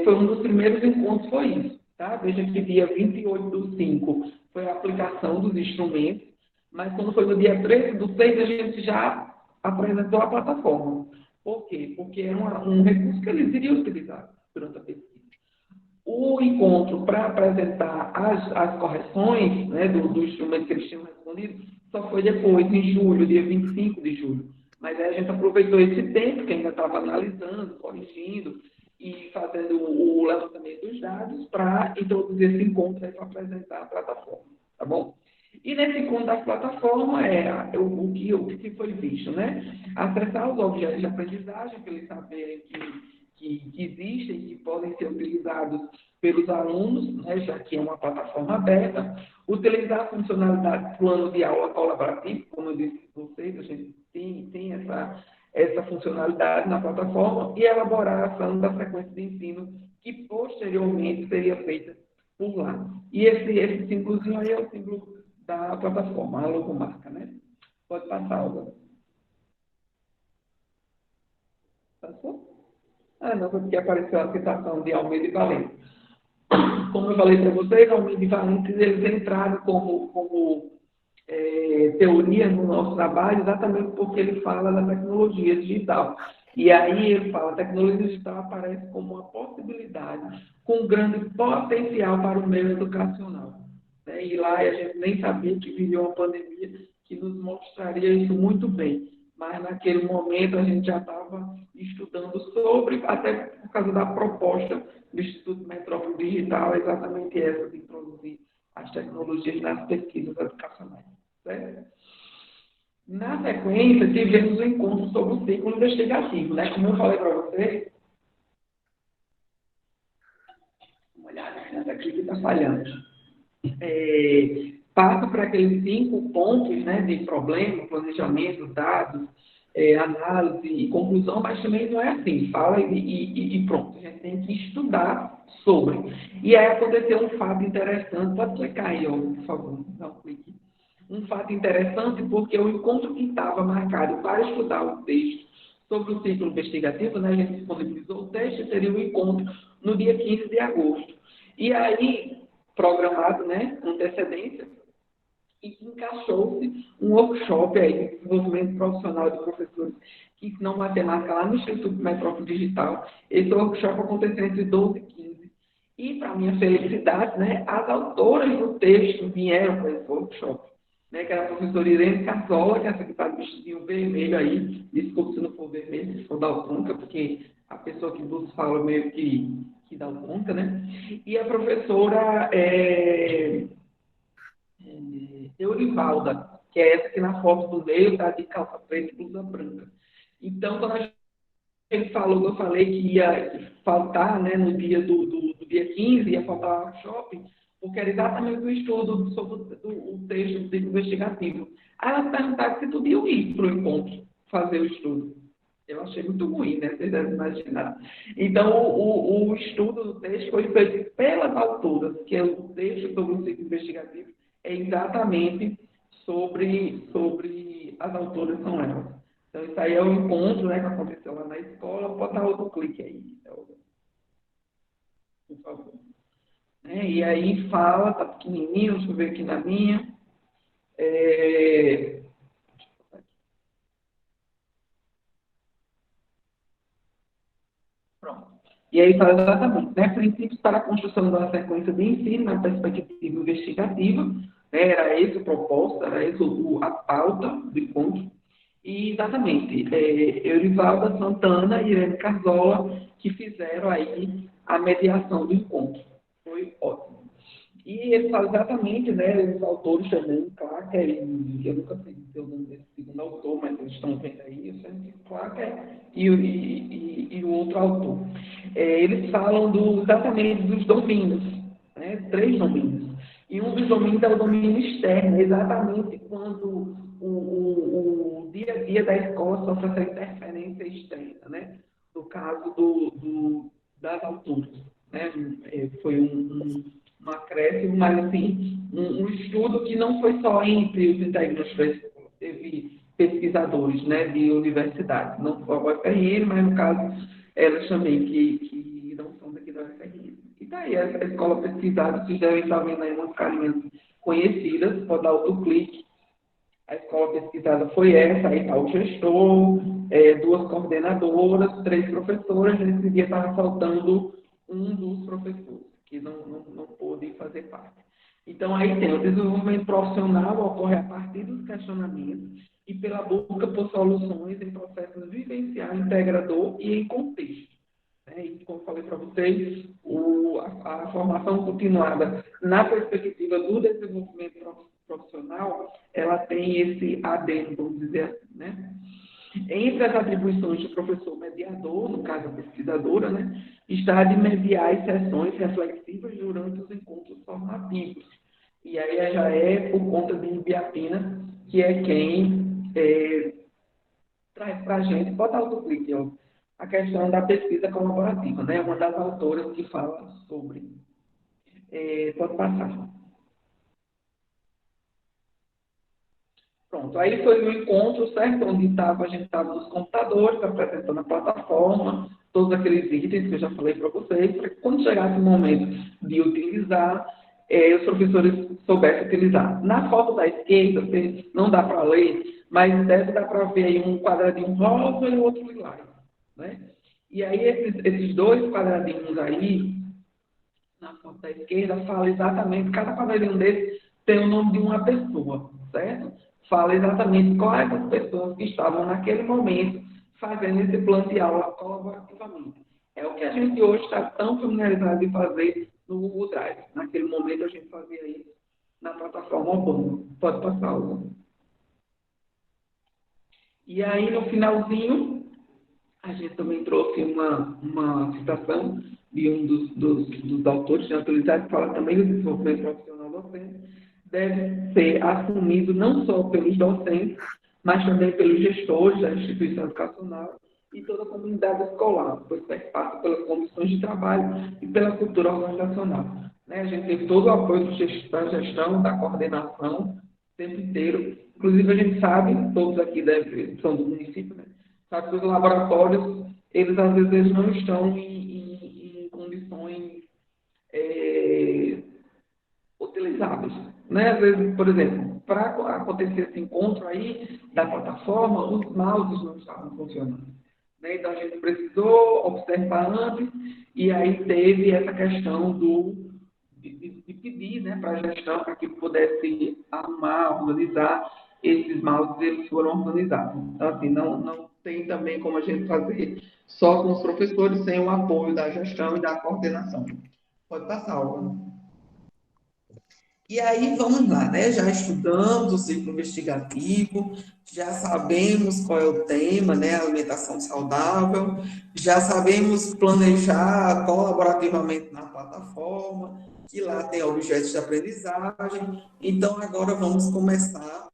Foi um dos primeiros encontros, foi isso, tá? Veja que dia 28/5 foi a aplicação dos instrumentos, mas quando foi no dia 13/6, a gente já apresentou a plataforma. Por quê? Porque era um recurso que eles iriam utilizar durante a pesquisa. O encontro para apresentar as correções, né, do instrumento que eles tinham respondido só foi depois, em julho, dia 25 de julho. Mas aí a gente aproveitou esse tempo que ainda estava analisando, corrigindo e fazendo o levantamento dos dados para introduzir esse encontro para apresentar a plataforma, tá bom? E nesse encontro da plataforma o que foi visto, né? Acessar os objetos de aprendizagem, para eles saberem que existem, que podem ser utilizados pelos alunos, né, já que é uma plataforma aberta, utilizar a funcionalidade do plano de aula colaborativo, como eu disse para vocês, a gente tem essa funcionalidade na plataforma, e elaborar a ação da sequência de ensino, que posteriormente seria feita por lá. E esse símbolozinho aí é o símbolo da plataforma, a logomarca, né? Pode passar, Olga. Passou? Ah, não, foi porque apareceu a citação de Almeida e Valente. Como eu falei para vocês, Almeida e Valente, eles entraram como teoria no nosso trabalho, exatamente porque ele fala da tecnologia digital. E aí ele fala, a tecnologia digital aparece como uma possibilidade com grande potencial para o meio educacional. Né? E lá a gente nem sabia que viria uma pandemia que nos mostraria isso muito bem. Mas naquele momento a gente já estava estudando sobre, até por causa da proposta do Instituto Metrópole Digital, exatamente essa de introduzir as tecnologias nas pesquisas educacionais. Certo? Na sequência, tivemos um encontro sobre o ciclo investigativo, né? Como eu falei para vocês, uma olhada nessa aqui que está falhando. Passa para aqueles 5 pontos, né, de problema, planejamento, dados, análise e conclusão, mas também não é assim, fala e pronto, a gente tem que estudar sobre. E aí aconteceu um fato interessante, pode clicar aí, por favor, dá um clique. Um fato interessante, porque o encontro que estava marcado para estudar o texto sobre o ciclo investigativo, né, a gente disponibilizou o texto, teria um encontro no dia 15 de agosto. E aí, programado, né, com antecedência, e encaixou-se um workshop aí de desenvolvimento profissional de professores que ensinam matemática lá no Instituto Metrópole Digital. Esse workshop aconteceu entre 12 e 15. E, para minha felicidade, né, as autoras do texto vieram para esse workshop, né, que era a professora Irene Carzola, que é essa que está de vestidinho vermelho aí, desculpe se não for vermelho, se for daltônica, porque a pessoa que vos fala meio que daltônica, né? E a professora Eurivalda, que é essa que na foto do meio está de calça preta e blusa branca. Então, quando a gente falou, eu falei que ia faltar, né, no dia do dia 15, ia faltar workshop, porque era exatamente o estudo sobre o texto do ciclo investigativo. Aí ela perguntava se tu ia ir para o encontro, fazer o estudo. Eu achei muito ruim, né? Vocês devem imaginar. Então, o estudo do texto foi feito pelas autoras, que é o texto sobre o ciclo investigativo é exatamente sobre as autoras são elas. Então, isso aí é o encontro, né, que aconteceu lá na escola. Vou botar outro clique aí, por favor. E aí fala, tá pequenininho, deixa eu ver aqui na minha. É, Pronto. E aí fala exatamente, né? Princípios para a construção de uma sequência de ensino na perspectiva investigativa. Era esse o propósito, era esse a pauta do encontro. E exatamente, Eurivalda Santana e Irene Carzola que fizeram aí a mediação do encontro. Foi ótimo. E ele fala exatamente, né, os autores também, Clarker, e eu nunca sei o nome desse segundo autor, mas eles estão vendo aí, eu sei que Clarker e o outro autor. Eles falam exatamente dos domínios, né, 3 domínios. E um dos domínios é o domínio externo, exatamente quando o dia a dia da escola sofre essa interferência externa, né? No caso das alturas, né? Foi um acréscimo, mas assim, um estudo que não foi só entre os integrantes da escola, teve pesquisadores, né, de universidades, não só a UFRN, mas no caso elas também que não são daqui da UFRN. E daí a escola pesquisada, vocês devem estar vendo aí umas carinhas conhecidas, pode dar outro clique. A escola pesquisada foi essa, aí está o gestor, 2 coordenadoras, 3 professoras, nesse dia estava faltando um dos professores, que não pôde fazer parte. Então, aí tem o desenvolvimento profissional, ocorre a partir dos questionamentos e pela busca por soluções em processos vivencial, integrador e em contexto. E, como falei para vocês, a formação continuada na perspectiva do desenvolvimento profissional, ela tem esse adendo, vamos dizer assim, né? Entre as atribuições do professor mediador, no caso a pesquisadora, né, está a de mediar as sessões reflexivas durante os encontros formativos. E aí já é por conta de Ibiapina, que é quem traz para a gente, bota outro clique, ó, a questão da pesquisa colaborativa, né? Uma das autoras que fala sobre. Pode passar. Pronto, aí foi no encontro, certo? Onde a gente estava nos computadores, apresentando a plataforma, todos aqueles itens que eu já falei para vocês, para que quando chegasse o momento de utilizar, os professores soubessem utilizar. Na foto da esquerda, não dá para ler, mas deve dar para ver aí um quadradinho rosa e o outro lilás, né? E aí esses 2 quadradinhos aí, na foto da esquerda, fala exatamente, cada quadradinho desse tem o nome de uma pessoa, certo? Fala exatamente quais as pessoas que estavam naquele momento fazendo esse plano de aula colaborativamente. É o que a gente hoje está tão familiarizado de fazer no Google Drive. Naquele momento a gente fazia isso na plataforma Obama. Pode passar, Hugo. E aí, no finalzinho, a gente também trouxe uma citação de um dos autores de autoridade que fala também do desenvolvimento profissional docente, deve ser assumido não só pelos docentes, mas também pelos gestores da instituição educacional e toda a comunidade escolar, pois passa pelas condições de trabalho e pela cultura organizacional. A gente teve todo o apoio da gestão, da coordenação, o tempo inteiro. Inclusive, a gente sabe, todos aqui são do município, né? Sabe que os laboratórios, eles às vezes eles não estão em condições utilizáveis. Né? Às vezes, por exemplo, para acontecer esse encontro aí da plataforma, os mouses não estavam funcionando. Né? Então, a gente precisou observar antes, e aí teve essa questão de pedir, né, para a gestão para que pudesse arrumar, organizar esses mouses, eles foram organizados. Então, assim, não tem também como a gente fazer só com os professores, sem o apoio da gestão e da coordenação. Pode passar, Olga. E aí, vamos lá, né? Já estudamos o ciclo investigativo, já sabemos qual é o tema, né? Alimentação saudável, já sabemos planejar colaborativamente na plataforma, que lá tem objetos de aprendizagem. Então, agora vamos começar.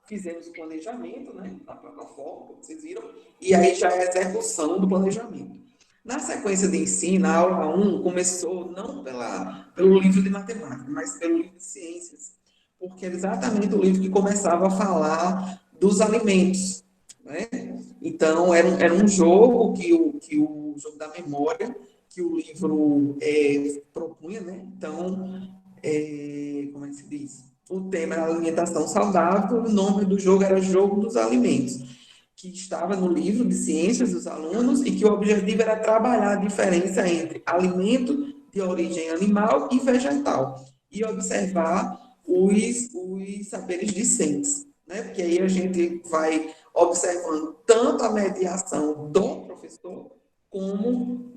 Fizemos o planejamento, né? Na plataforma, como vocês viram, e aí já é a execução do planejamento. Na sequência de ensino, a aula 1 começou não pelo livro de matemática, mas pelo livro de ciências, porque era exatamente o livro que começava a falar dos alimentos, né? Então, era um jogo que o jogo da memória, que o livro propunha, né? Então, como é que se diz? O tema era alimentação saudável, o nome do jogo era Jogo dos Alimentos, que estava no livro de ciências dos alunos e que o objetivo era trabalhar a diferença entre alimento de origem animal e vegetal e observar os saberes discentes, né? Porque aí a gente vai observando tanto a mediação do professor como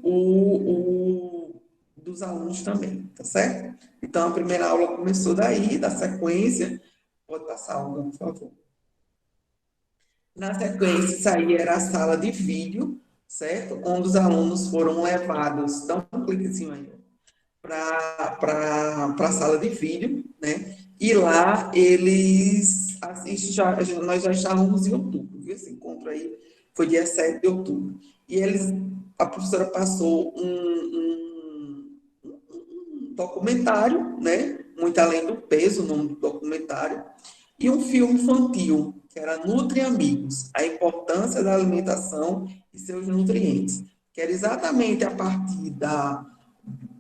dos alunos também, tá certo? Então, a primeira aula começou daí, da sequência. Pode passar algum, por favor. Na sequência, isso aí era a sala de vídeo, certo? Onde os alunos foram levados, dá um cliquezinho aí, para a sala de vídeo, né? E lá eles nós já estávamos em outubro, viu? Esse encontro aí foi dia 7 de outubro. E a professora passou um documentário, né? Muito além do peso, o nome do documentário, e um filme infantil, que era Nutri Amigos, a importância da alimentação e seus nutrientes, que era exatamente a partir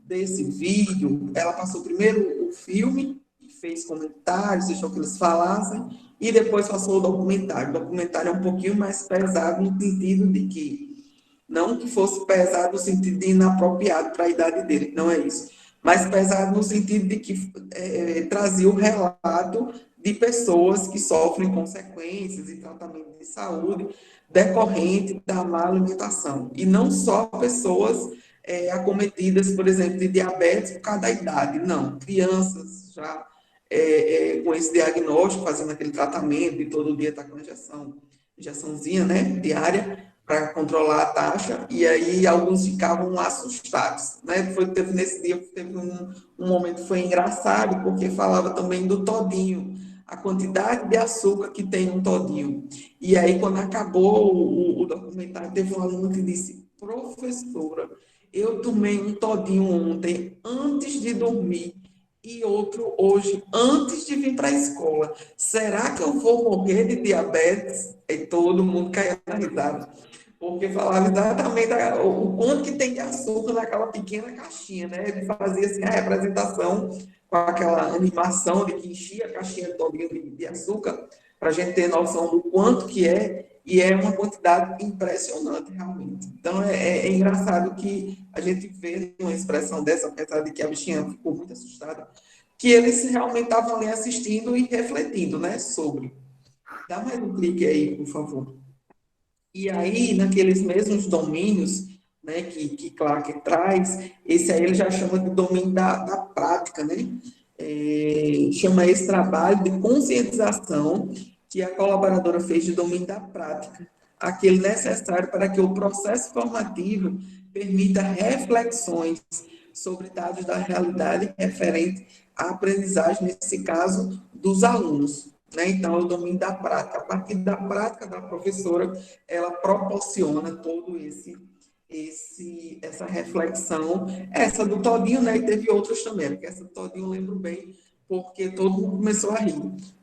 desse vídeo. Ela passou primeiro o filme, e fez comentários, deixou que eles falassem, e depois passou o documentário. O documentário é um pouquinho mais pesado no sentido de que, não que fosse pesado no sentido de inapropriado para a idade dele, não é isso, mas pesado no sentido de que trazia o relato de pessoas que sofrem consequências e tratamento de saúde decorrente da má alimentação. E não só pessoas acometidas, por exemplo, de diabetes por causa da idade, não. Crianças já com esse diagnóstico, fazendo aquele tratamento, e todo dia está com injeçãozinha, né, diária, para controlar a taxa, e aí alguns ficavam assustados, né? Nesse dia teve um momento que foi engraçado, porque falava também do todinho, a quantidade de açúcar que tem um todinho. E aí, quando acabou o documentário, teve um aluno que disse: professora, eu tomei um todinho ontem, antes de dormir, e outro hoje, antes de vir para a escola. Será que eu vou morrer de diabetes? E todo mundo caiu na risada, porque falava exatamente o quanto que tem de açúcar naquela pequena caixinha, né? Ele fazia assim a representação com aquela animação de que enchia a caixinha todinha de açúcar, para a gente ter noção do quanto que é, e é uma quantidade impressionante, realmente. Então, é engraçado que a gente vê uma expressão dessa, apesar de que a bichinha ficou muito assustada, que eles realmente estavam ali assistindo e refletindo, né, sobre. Dá mais um clique aí, por favor. E aí, naqueles mesmos domínios, né, que Clarke traz, esse aí ele já chama de domínio da prática, né? Chama esse trabalho de conscientização que a colaboradora fez de domínio da prática, aquele necessário para que o processo formativo permita reflexões sobre dados da realidade referente à aprendizagem, nesse caso, dos alunos. Né? Então, é o domínio da prática. A partir da prática da professora, ela proporciona todo essa reflexão, essa do todinho, né? E teve outras também, porque essa do todinho eu lembro bem, porque todo mundo começou a rir,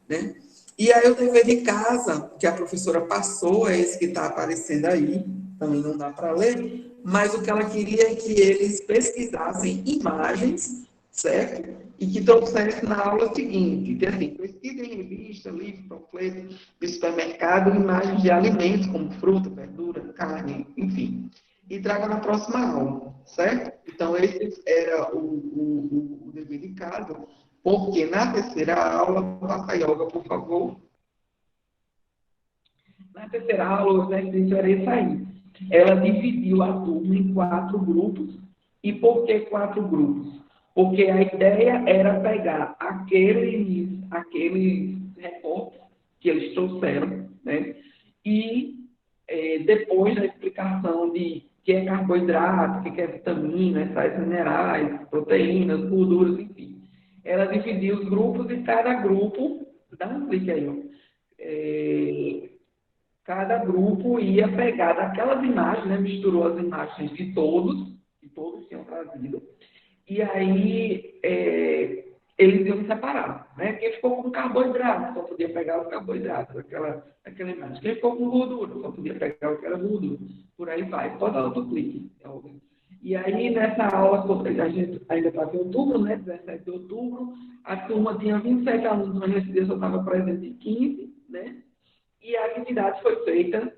né? E aí o dever de casa, que a professora passou, é esse que está aparecendo aí, também não dá para ler, mas o que ela queria é que eles pesquisassem imagens, certo? E que trouxesse na aula seguinte, que assim, pesquisa em revista, livro, panfleto de supermercado, imagens de alimentos, como fruta, verdura, carne, enfim, e traga na próxima aula, certo? Então, esse era o dever de casa, porque na terceira aula, passa a Yoga, por favor. Na terceira aula, o exercício era esse aí. Ela dividiu a turma em 4 grupos. E por que 4 grupos? porque a ideia era pegar aqueles recortes que eles trouxeram, né? E depois da explicação de o que é carboidrato, o que é vitamina, sais minerais, proteínas, gorduras, enfim. Ela dividiu os grupos e cada grupo, dá um clique aí, ó, cada grupo ia pegar daquelas imagens, né, misturou as imagens de todos, que todos tinham trazido, e aí eles iam separar, né? Quem ficou com carboidrato só podia pegar os carboidratos, aquela imagem. Quem ficou com gordura só podia pegar o que era gordura. Por aí vai. Pode dar outro clique. E aí, nessa aula, a gente ainda está em outubro, né? 17 de outubro, a turma tinha 27 alunos, mas nesse dia só estava presente 15, né? E a atividade foi feita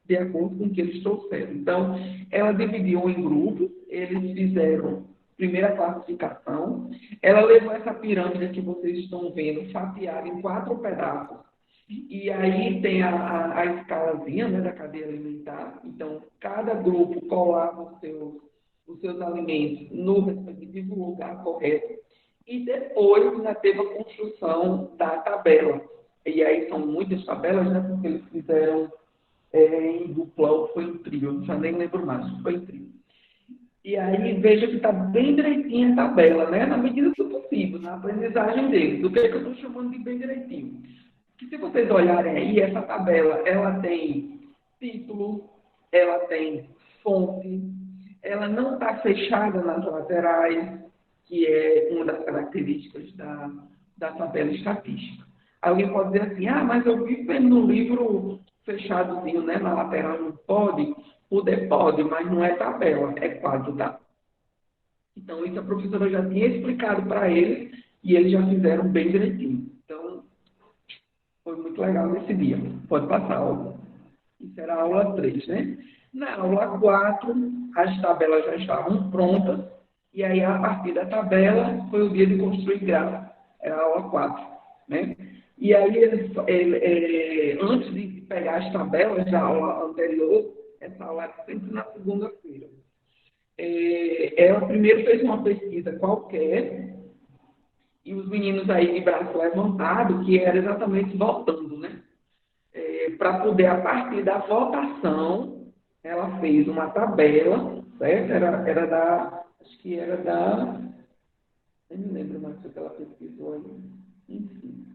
de acordo com o que eles trouxeram. Então, ela dividiu em grupos, eles fizeram primeira classificação, ela levou essa pirâmide que vocês estão vendo fatiada em 4 pedaços, e aí tem a escalazinha, né, da cadeia alimentar. Então, cada grupo colava os seus alimentos no respectivo lugar correto, e depois ainda teve a construção da tabela. E aí são muitas tabelas, né, porque eles fizeram em duplão, foi em trio, já nem lembro mais, foi em trio. E aí veja que está bem direitinho a tabela, né? Na medida do possível, na aprendizagem deles. Do que eu estou chamando de bem direitinho. Que se vocês olharem aí, essa tabela, ela tem título, ela tem fonte, ela não está fechada nas laterais, que é uma das características da tabela estatística. Alguém pode dizer assim, mas eu vi vendo no livro fechadozinho, né? Na lateral não pode. Poder pode, mas não é tabela, é quadro, tá? Então, isso a professora já tinha explicado para eles e eles já fizeram bem direitinho. Então, foi muito legal nesse dia. Pode passar a aula. Isso era a aula 3, né? Na aula 4, as tabelas já estavam prontas e aí, a partir da tabela, foi o dia de construir gráfico. Era a aula 4, né? E aí, antes de pegar as tabelas da aula anterior, essa aula é sempre na segunda-feira. Ela primeiro fez uma pesquisa qualquer, e os meninos aí de braço levantado, que era exatamente votando, né? Para poder, a partir da votação, ela fez uma tabela, certo? Acho que era da, eu não lembro mais o que ela pesquisou aí, enfim,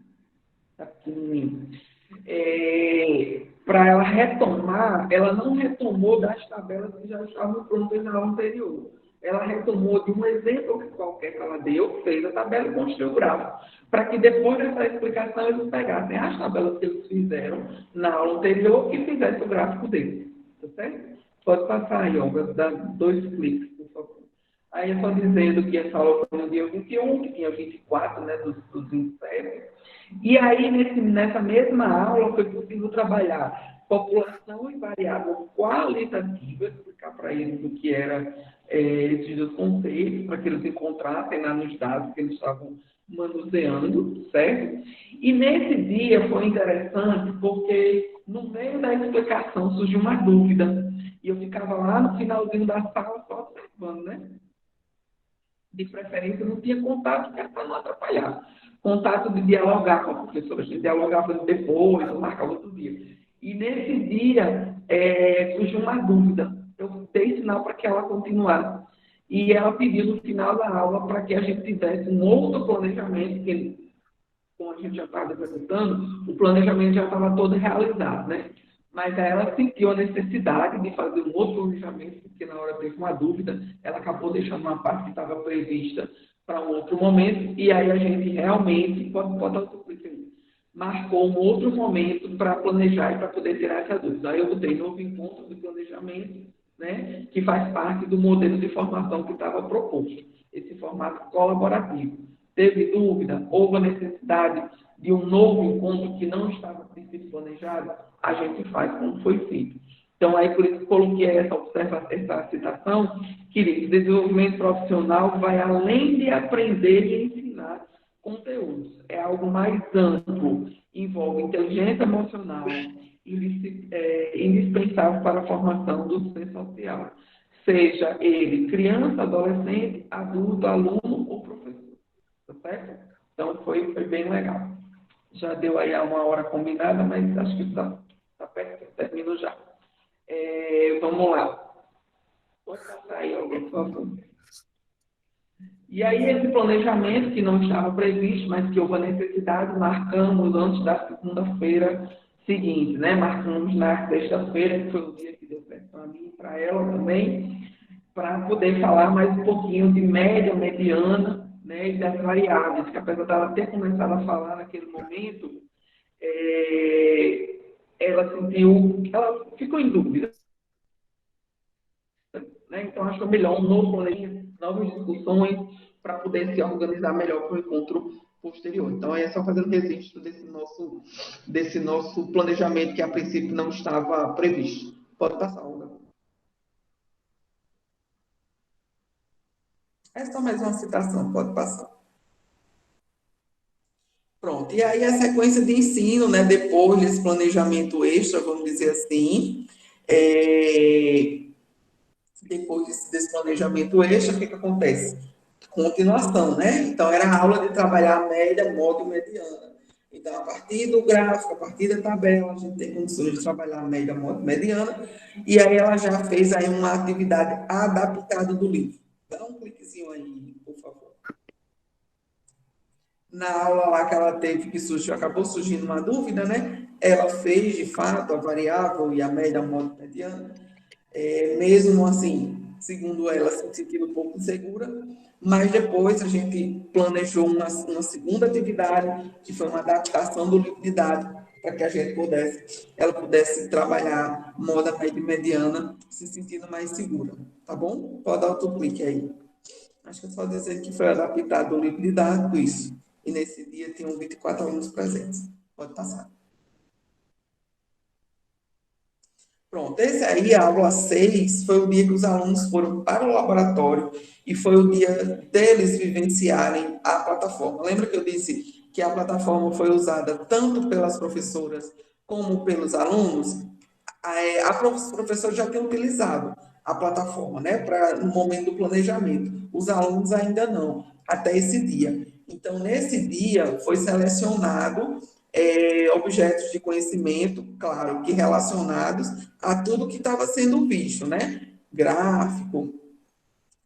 tá pequenininho. Para ela retomar, ela não retomou das tabelas que já estavam prontas na aula anterior. Ela retomou de um exemplo qualquer que ela deu, fez a tabela e construiu o gráfico. Para que depois dessa explicação eles pegassem as tabelas que eles fizeram na aula anterior e fizessem o gráfico deles. Tá certo? Pode passar aí, Olga, dá 2 cliques, por favor. Aí é só dizendo que essa aula foi no dia 21, que tinha 24, né, dos 27. E aí, nessa mesma aula, foi possível trabalhar população e variável qualitativa, explicar para eles o que eram esses dois conceitos, para que eles encontrassem lá nos dados que eles estavam manuseando, certo? E nesse dia foi interessante porque, no meio da explicação, surgiu uma dúvida. E eu ficava lá no finalzinho da sala só observando, né? De preferência, eu não tinha contato para não atrapalhar. Contato de dialogar com a professora, a gente dialogava depois, eu marcava outro dia. E nesse dia, surgiu uma dúvida. Eu dei sinal para que ela continuasse. E ela pediu no final da aula para que a gente fizesse um outro planejamento, que, como a gente já estava apresentando, o planejamento já estava todo realizado, né? Mas aí ela sentiu a necessidade de fazer um outro planejamento, porque na hora teve uma dúvida, ela acabou deixando uma parte que estava prevista para um outro momento, e aí a gente realmente, pode dar outro clique aí, marcou um outro momento para planejar e para poder tirar essa dúvida. Aí eu botei novo encontro de planejamento, né, que faz parte do modelo de formação que estava proposto, esse formato colaborativo. Teve dúvida? Houve a necessidade de um novo encontro que não estava planejado? A gente faz como foi feito. Então, aí por isso que coloquei essa citação, que desenvolvimento profissional vai além de aprender e ensinar conteúdos. É algo mais amplo, envolve inteligência emocional, indispensável para a formação do ser social. Seja ele criança, adolescente, adulto, aluno ou professor. foi bem legal. Já deu aí a 1 hora combinada, mas acho que está perto, termino já. Vamos lá. Pode passar aí, Olga, por favor. E aí, esse planejamento, que não estava previsto, mas que houve a necessidade, marcamos antes da segunda-feira seguinte, né? Marcamos na sexta-feira, que foi o dia que deu certo para mim e para ela também, para poder falar mais um pouquinho de média, mediana, né? E das variáveis, que apesar dela ter começado a falar naquele momento, ela ficou em dúvida. Né? Então, achou melhor um novo planejamento, novas discussões, para poder se organizar melhor para o encontro posterior. Então, é só fazendo registro desse nosso planejamento que, a princípio, não estava previsto. Pode passar, Olga. É só mais uma citação, pode passar. Pronto, e aí a sequência de ensino, né, depois desse planejamento extra, vamos dizer assim, depois desse planejamento extra, o que acontece? Continuação, né? Então, era a aula de trabalhar a média, módulo e mediana. Então, a partir do gráfico, a partir da tabela, a gente tem condições de trabalhar a média, módulo e mediana, e aí ela já fez aí uma atividade adaptada do livro. Dá um cliquezinho aí, por favor. Na aula lá que ela teve, acabou surgindo uma dúvida, né? Ela fez, de fato, a variável e a média, módulo e mediana. Mesmo assim, segundo ela, se sentindo um pouco insegura, mas depois a gente planejou uma segunda atividade, que foi uma adaptação do livro de dados, para que ela pudesse trabalhar moda média e mediana, se sentindo mais segura, tá bom? Pode dar outro clique aí. Acho que é só dizer que foi adaptado o livro de dados, isso. E nesse dia tinham 24 alunos presentes. Pode passar. Pronto, esse aí, a aula 6, foi o dia que os alunos foram para o laboratório e foi o dia deles vivenciarem a plataforma. Lembra que eu disse que a plataforma foi usada tanto pelas professoras como pelos alunos? Os professores já tinham utilizado a plataforma, né, no momento do planejamento. Os alunos ainda não, até esse dia. Então, nesse dia, foi selecionado objetos de conhecimento, claro, que relacionados a tudo que estava sendo visto, né? Gráfico,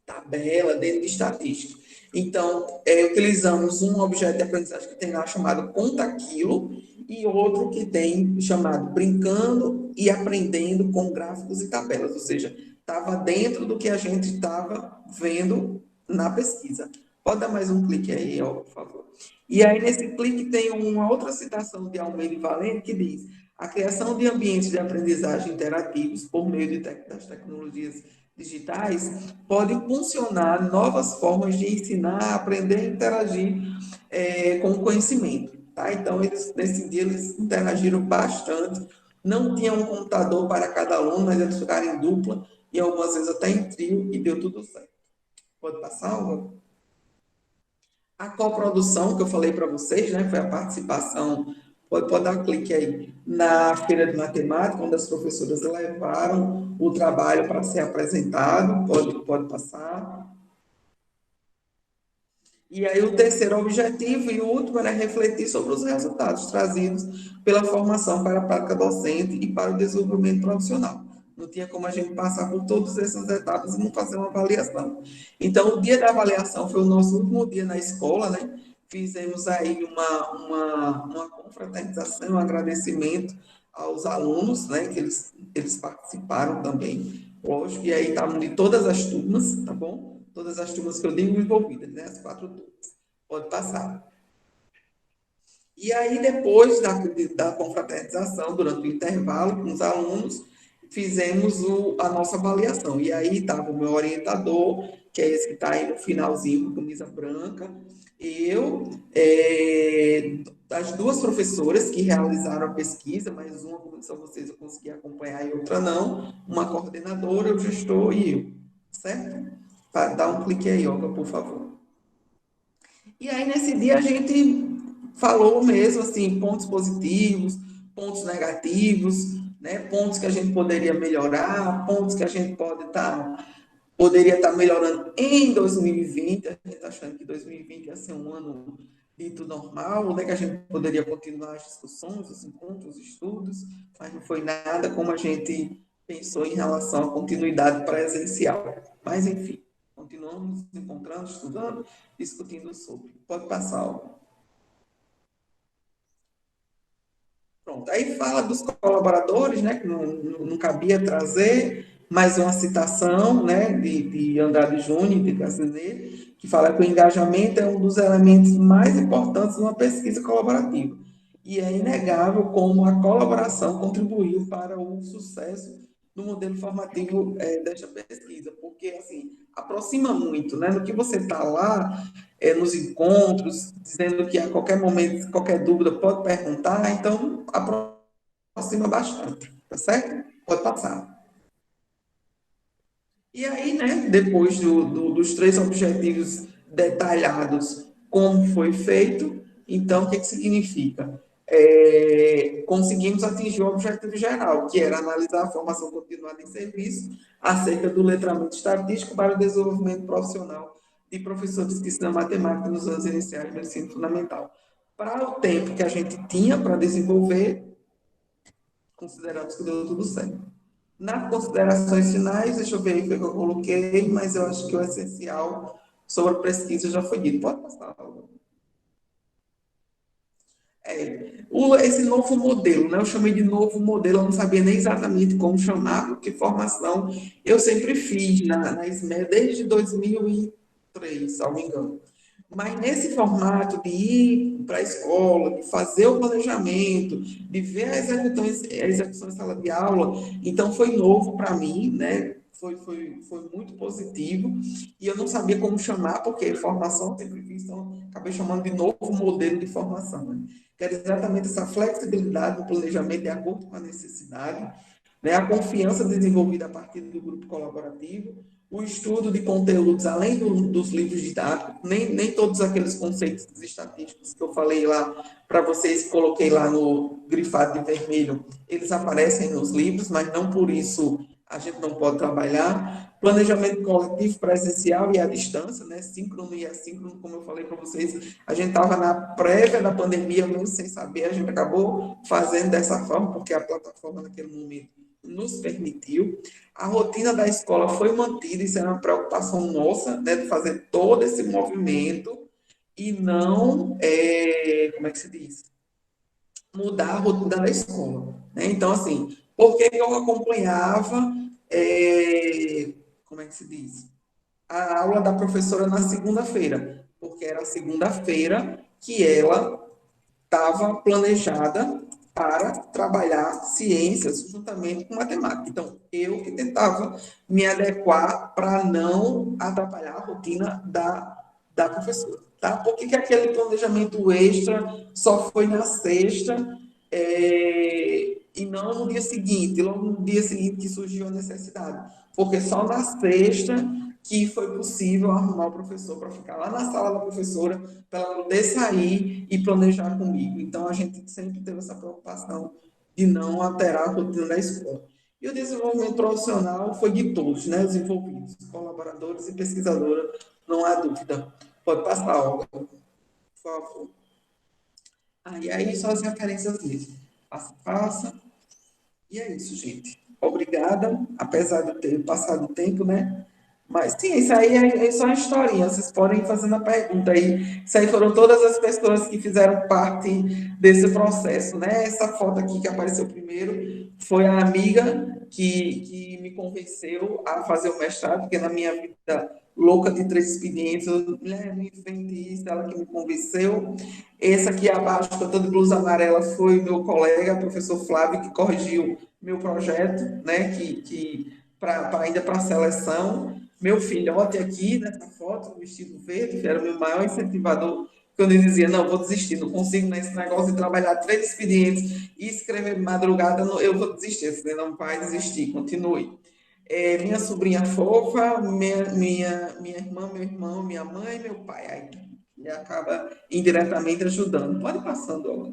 tabela, dentro de estatística. Então, utilizamos um objeto de aprendizagem que tem lá chamado Conta Aquilo e outro que tem chamado Brincando e Aprendendo com Gráficos e Tabelas, ou seja, estava dentro do que a gente estava vendo na pesquisa. Pode dar mais um clique aí, ó, por favor. E aí, nesse clique, tem uma outra citação de Almeida e Valente que diz: a criação de ambientes de aprendizagem interativos por meio das tecnologias digitais pode impulsionar novas formas de ensinar, aprender e interagir com o conhecimento. Tá? Então, nesse dia, eles interagiram bastante. Não tinha um computador para cada aluno, mas eles ficaram em dupla e algumas vezes até em trio e deu tudo certo. Pode passar, Alva? A coprodução, que eu falei para vocês, né, foi a participação, pode dar um clique aí, na feira de matemática, onde as professoras levaram o trabalho para ser apresentado, pode passar. E aí o terceiro objetivo e o último era refletir sobre os resultados trazidos pela formação para a prática docente e para o desenvolvimento profissional. Não tinha como a gente passar por todas essas etapas e não fazer uma avaliação. Então, o dia da avaliação foi o nosso último dia na escola, né? Fizemos aí uma confraternização, um agradecimento aos alunos, né? Que eles participaram também, lógico, e aí estavam de todas as turmas, tá bom? Todas as turmas que eu digo envolvidas, né? As 4 turmas. Pode passar. E aí, depois da confraternização, durante o intervalo com os alunos, fizemos a nossa avaliação. E aí estava o meu orientador, que é esse que está aí no finalzinho, com camisa branca, eu, as 2 professoras que realizaram a pesquisa, mas uma, como são vocês, eu consegui acompanhar e outra não, uma coordenadora, o gestor e eu, certo? Para dar um clique aí, Olga, por favor. E aí, nesse dia, a gente falou mesmo, assim, pontos positivos, pontos negativos, né? Pontos que a gente poderia melhorar, pontos que a gente poderia estar melhorando em 2020. A gente está achando que 2020 ia ser um ano dito normal, né, que a gente poderia continuar as discussões, os encontros, os estudos, mas não foi nada como a gente pensou em relação à continuidade presencial. Mas, enfim, continuamos nos encontrando, estudando, discutindo sobre. Pode passar, Olga. Pronto, aí fala dos colaboradores, né, que não cabia trazer, mais uma citação, né, de Andrade Júnior e de Cassineiro, que fala que o engajamento é um dos elementos mais importantes de uma pesquisa colaborativa. E é inegável como a colaboração contribuiu para o sucesso do modelo formativo desta pesquisa, porque, assim, aproxima muito, né, no que você está lá, nos encontros, dizendo que a qualquer momento, qualquer dúvida, pode perguntar, então aproxima bastante, tá certo? Pode passar. E aí, né, depois dos 3 objetivos detalhados, como foi feito, então, o que significa? Conseguimos atingir o objetivo geral, que era analisar a formação continuada em serviço acerca do letramento estatístico para o desenvolvimento profissional de professores que ensinam matemática nos anos iniciais do ensino fundamental. Para o tempo que a gente tinha para desenvolver, consideramos que deu tudo certo. Nas considerações finais, deixa eu ver o que eu coloquei, mas eu acho que o essencial sobre a pesquisa já foi dito. Pode passar, Laura. Esse novo modelo, né? Eu chamei de novo modelo, eu não sabia nem exatamente como chamar, porque formação eu sempre fiz na SME desde 2003, se não me engano. Mas nesse formato de ir para a escola, de fazer o planejamento, de ver a execução em sala de aula, então foi novo para mim, né? Foi muito positivo, e eu não sabia como chamar, porque formação eu sempre fiz, então acabei chamando de novo modelo de formação, né? Que era exatamente essa flexibilidade do planejamento de acordo com a necessidade, né? A confiança desenvolvida a partir do grupo colaborativo, o estudo de conteúdos, além dos livros didáticos, nem todos aqueles conceitos estatísticos que eu falei lá para vocês, coloquei lá no grifado de vermelho, eles aparecem nos livros, mas não por isso a gente não pode trabalhar. Planejamento coletivo presencial e à distância, né? Síncrono e assíncrono, como eu falei para vocês, a gente estava na prévia da pandemia, mesmo sem saber, a gente acabou fazendo dessa forma, porque a plataforma naquele momento nos permitiu. A rotina da escola foi mantida, isso era uma preocupação nossa, né, de fazer todo esse movimento e não, como é que se diz? Mudar a rotina da escola, né? Então, assim, porque eu acompanhava, como é que se diz? A aula da professora na segunda-feira, porque era a segunda-feira que ela estava planejada para trabalhar ciências juntamente com matemática. Então, eu que tentava me adequar para não atrapalhar a rotina da professora. Tá? Por que aquele planejamento extra só foi na sexta e não no dia seguinte? Logo no dia seguinte que surgiu a necessidade. Porque só na sexta que foi possível arrumar o professor para ficar lá na sala da professora, para ela poder sair e planejar comigo. Então, a gente sempre teve essa preocupação de não alterar a rotina da escola. E o desenvolvimento profissional foi de todos, né, os envolvidos, colaboradores e pesquisadora, não há dúvida. Pode passar, Olga, por favor. E aí, só as referências mesmo. Passa. E é isso, gente. Obrigada, apesar de ter passado o tempo, né? Mas, sim, isso aí é só uma historinha, vocês podem ir fazendo a pergunta aí. Isso aí foram todas as pessoas que fizeram parte desse processo, né? Essa foto aqui que apareceu primeiro foi a amiga que me convenceu a fazer o mestrado, porque na minha vida louca de 3 expedientes, mulher, me enfrente isso, ela que me convenceu. Essa aqui abaixo, que eu estou de blusa amarela, foi o meu colega, o professor Flávio, que corrigiu meu projeto, né? Ainda para a seleção. Meu filhote aqui, nessa foto, vestido verde, que era o meu maior incentivador, quando ele dizia, não, vou desistir, não consigo nesse negócio de trabalhar 3 expedientes e escrever de madrugada, eu vou desistir. Eu falei, não vai desistir, continue. Minha sobrinha fofa, minha irmã, meu irmão, minha mãe, meu pai. Aí ele acaba indiretamente ajudando. Pode ir passando, Olga.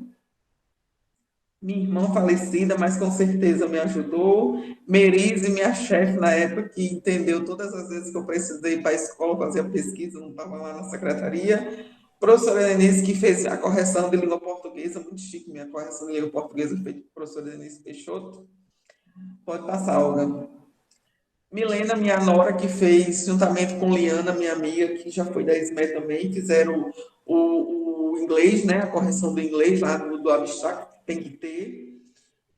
Minha irmã falecida, mas com certeza me ajudou. Merise, minha chefe na época, que entendeu todas as vezes que eu precisei ir para a escola fazer a pesquisa, não estava lá na secretaria. Professora Denise, que fez a correção de língua portuguesa, muito chique, minha correção de língua portuguesa feita por professora Denise Peixoto. Pode passar, Olga. Milena, minha nora, que fez, juntamente com Liana, minha amiga, que já foi da SME também, fizeram o inglês, né? A correção do inglês lá do abstract, que tem que ter.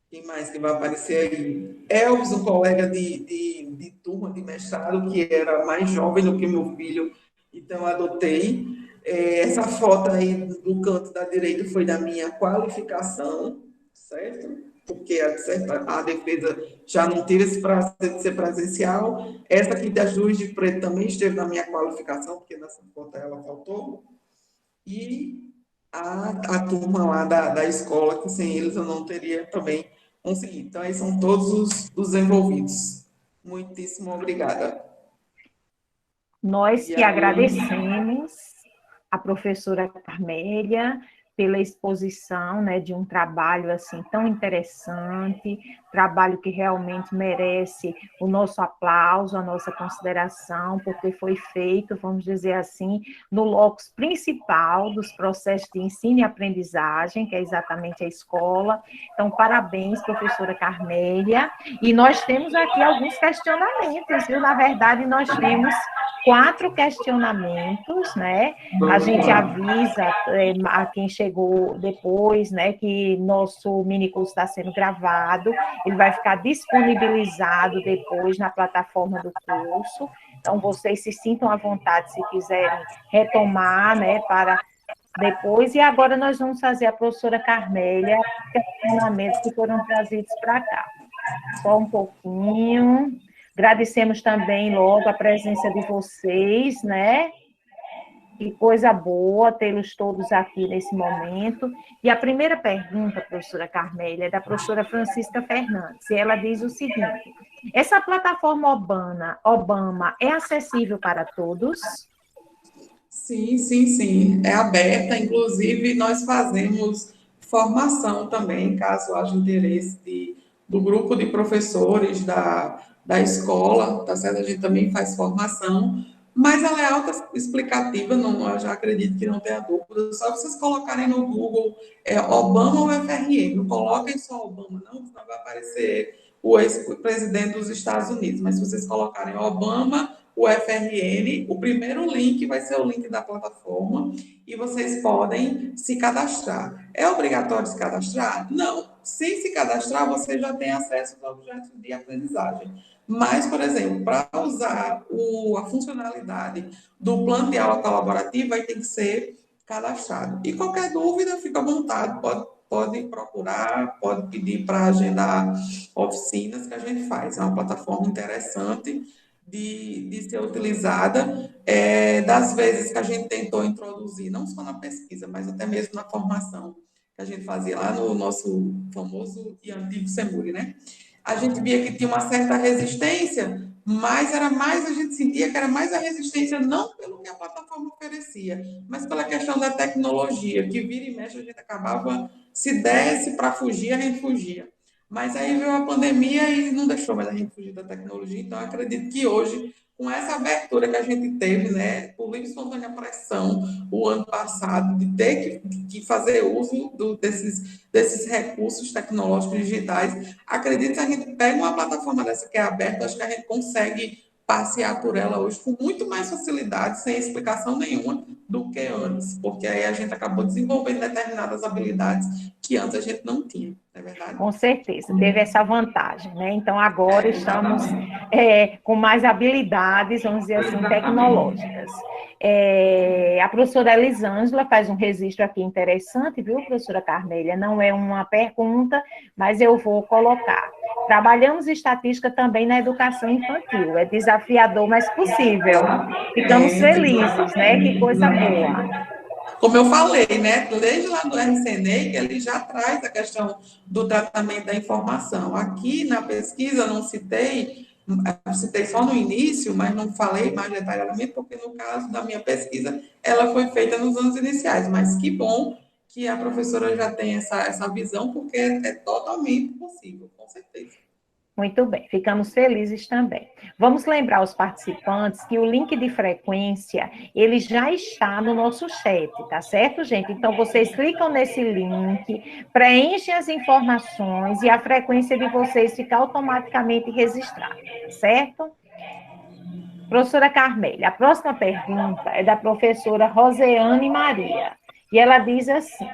Quem mais que vai aparecer aí? Elvis, um colega de turma de mestrado, que era mais jovem do que meu filho, então eu adotei. Essa foto aí do canto da direita foi da minha qualificação, certo? Porque a defesa já não teve esse prazer de ser presencial. Essa aqui das luzes de preto também esteve na minha qualificação, porque nessa foto ela faltou. E a turma lá da escola, que sem eles eu não teria também conseguido. Então, aí são todos os envolvidos. Muitíssimo obrigada. Nós E que agora, agradecemos a professora Carmélia pela exposição, né, de um trabalho assim tão interessante, trabalho que realmente merece o nosso aplauso, a nossa consideração, porque foi feito, vamos dizer assim, no locus principal dos processos de ensino e aprendizagem, que é exatamente a escola. Então, parabéns, professora Carmélia. E nós temos aqui alguns questionamentos, viu? Na verdade, nós temos 4 questionamentos, né? A gente avisa a quem chegou depois, né, que nosso minicurso está sendo gravado, ele vai ficar disponibilizado depois na plataforma do curso. Então, vocês se sintam à vontade se quiserem retomar, né, para depois. E agora nós vamos fazer a professora Carmélia, questionamentos que foram trazidos para cá. Só um pouquinho. Agradecemos também logo a presença de vocês, né? Que coisa boa tê-los todos aqui nesse momento. E a primeira pergunta, professora Carmélia, é da professora Francisca Fernandes. E ela diz o seguinte: essa plataforma Obama é acessível para todos? sim, sim, sim. É aberta, inclusive nós fazemos formação também, caso haja interesse do grupo de professores da escola, tá certo? A gente também faz formação, mas ela é autoexplicativa, não, eu já acredito que não tenha dúvida. Só vocês colocarem no Google Obama ou FRN, não coloquem só Obama, não, senão vai aparecer o ex-presidente dos Estados Unidos, mas se vocês colocarem Obama, o FRN, o primeiro link vai ser o link da plataforma e vocês podem se cadastrar. É obrigatório se cadastrar? Não. Sem se cadastrar, você já tem acesso aos objetos de aprendizagem. Mas, por exemplo, para usar a funcionalidade do plano de aula colaborativo, vai ter que ser cadastrado. E qualquer dúvida, fica à vontade, pode procurar, pode pedir para agendar oficinas que a gente faz. É uma plataforma interessante de ser utilizada, das vezes que a gente tentou introduzir, não só na pesquisa, mas até mesmo na formação que a gente fazia lá no nosso famoso e antigo SEMURI, né? A gente via que tinha uma certa resistência, mas era mais, a gente sentia que era mais a resistência não pelo que a plataforma oferecia, mas pela questão da tecnologia, que vira e mexe a gente acabava, se desse para fugir, a gente fugia. Mas aí veio a pandemia e não deixou mais a gente fugir da tecnologia. Então, acredito que hoje, com essa abertura que a gente teve, né, por livre e espontânea pressão, o ano passado, de ter que fazer uso desses recursos tecnológicos digitais, acredito que a gente pega uma plataforma dessa que é aberta, acho que a gente consegue passear por ela hoje com muito mais facilidade, sem explicação nenhuma, do que antes, porque aí a gente acabou desenvolvendo determinadas habilidades que antes a gente não tinha, não é verdade? Com certeza, teve essa vantagem, né? Então, agora estamos com mais habilidades, vamos dizer assim, tecnológicas. A professora Elisângela faz um registro aqui interessante, viu, professora Carmélia? Não é uma pergunta, mas eu vou colocar. Trabalhamos estatística também na educação infantil. É desafiador, mas possível. Ficamos felizes, né? Que coisa boa. Como eu falei, né, desde lá do RCNE, que ele já traz a questão do tratamento da informação. Aqui na pesquisa não citei só no início, mas não falei mais detalhadamente, porque no caso da minha pesquisa, ela foi feita nos anos iniciais. Mas que bom que a professora já tem essa visão, porque é totalmente possível, com certeza. Muito bem, ficamos felizes também. Vamos lembrar os participantes que o link de frequência, ele já está no nosso chat, tá certo, gente? Então, vocês clicam nesse link, preenchem as informações e a frequência de vocês fica automaticamente registrada, tá certo? Professora Carmélia, a próxima pergunta é da professora Roseane Maria, e ela diz assim: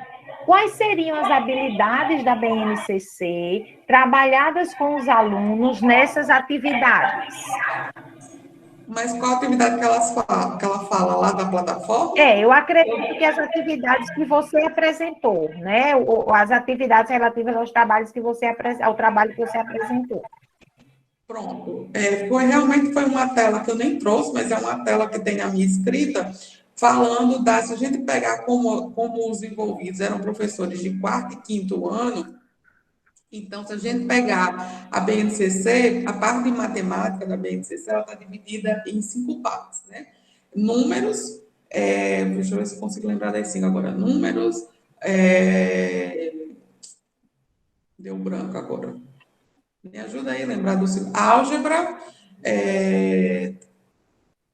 quais seriam as habilidades da BNCC trabalhadas com os alunos nessas atividades? Mas qual atividade que ela fala lá da plataforma? Eu acredito que as atividades que você apresentou, né? As atividades relativas aos trabalhos que você ao trabalho que você apresentou. Pronto. Realmente foi uma tela que eu nem trouxe, mas é uma tela que tem na minha escrita, falando se a gente pegar como os envolvidos eram professores de quarto e quinto ano, então, se a gente pegar a BNCC, a parte de matemática da BNCC, ela está dividida em 5 partes, né? Números, deixa eu ver se eu consigo lembrar das 5 agora. Números, deu branco agora. Me ajuda aí a lembrar do álgebra,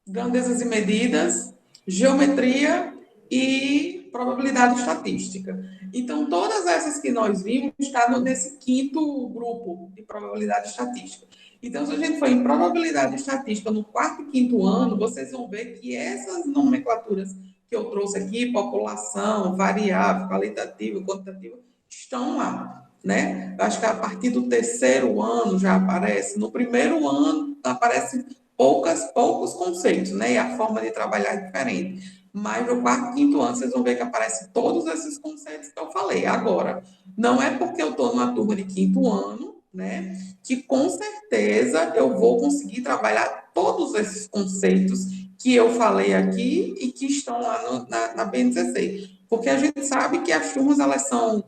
grandezas e medidas, geometria e probabilidade estatística. Então, todas essas que nós vimos estão nesse quinto grupo de probabilidade estatística. Então, se a gente for em probabilidade estatística no quarto e quinto ano, vocês vão ver que essas nomenclaturas que eu trouxe aqui, população, variável, qualitativa, quantitativa, estão lá, né? Eu acho que a partir do terceiro ano já aparece. No primeiro ano aparece poucos conceitos, né? E a forma de trabalhar é diferente. Mas no quarto e quinto ano, vocês vão ver que aparecem todos esses conceitos que eu falei. Agora, não é porque eu estou numa turma de quinto ano, né, que com certeza eu vou conseguir trabalhar todos esses conceitos que eu falei aqui e que estão lá na BNCC. Porque a gente sabe que as turmas, elas são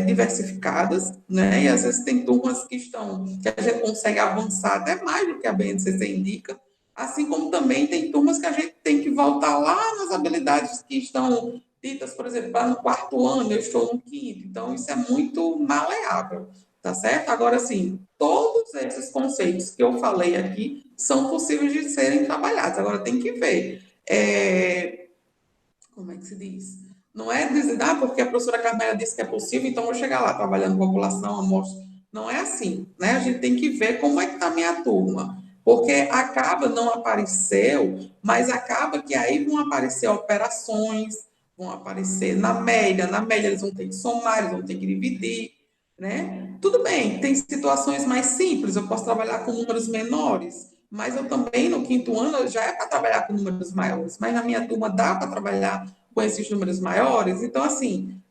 diversificadas, né? E às vezes tem turmas que a gente consegue avançar até mais do que a BNCC indica, assim como também tem turmas que a gente tem que voltar lá nas habilidades que estão ditas, por exemplo, no quarto ano, eu estou no quinto, então isso é muito maleável, tá certo? Agora, assim, todos esses conceitos que eu falei aqui são possíveis de serem trabalhados, agora tem que ver, como é que se diz? Não é dizer, porque a professora Carmela disse que é possível, então vou chegar lá trabalhando população, amostra. Não é assim, né? A gente tem que ver como é que está a minha turma. Porque acaba, não apareceu, mas acaba que aí vão aparecer operações, vão aparecer na média eles vão ter que somar, eles vão ter que dividir, né? Tudo bem, tem situações mais simples, eu posso trabalhar com números menores, mas eu também, no quinto ano, já é para trabalhar com números maiores, mas na minha turma dá para trabalhar com esses números maiores, então, assim,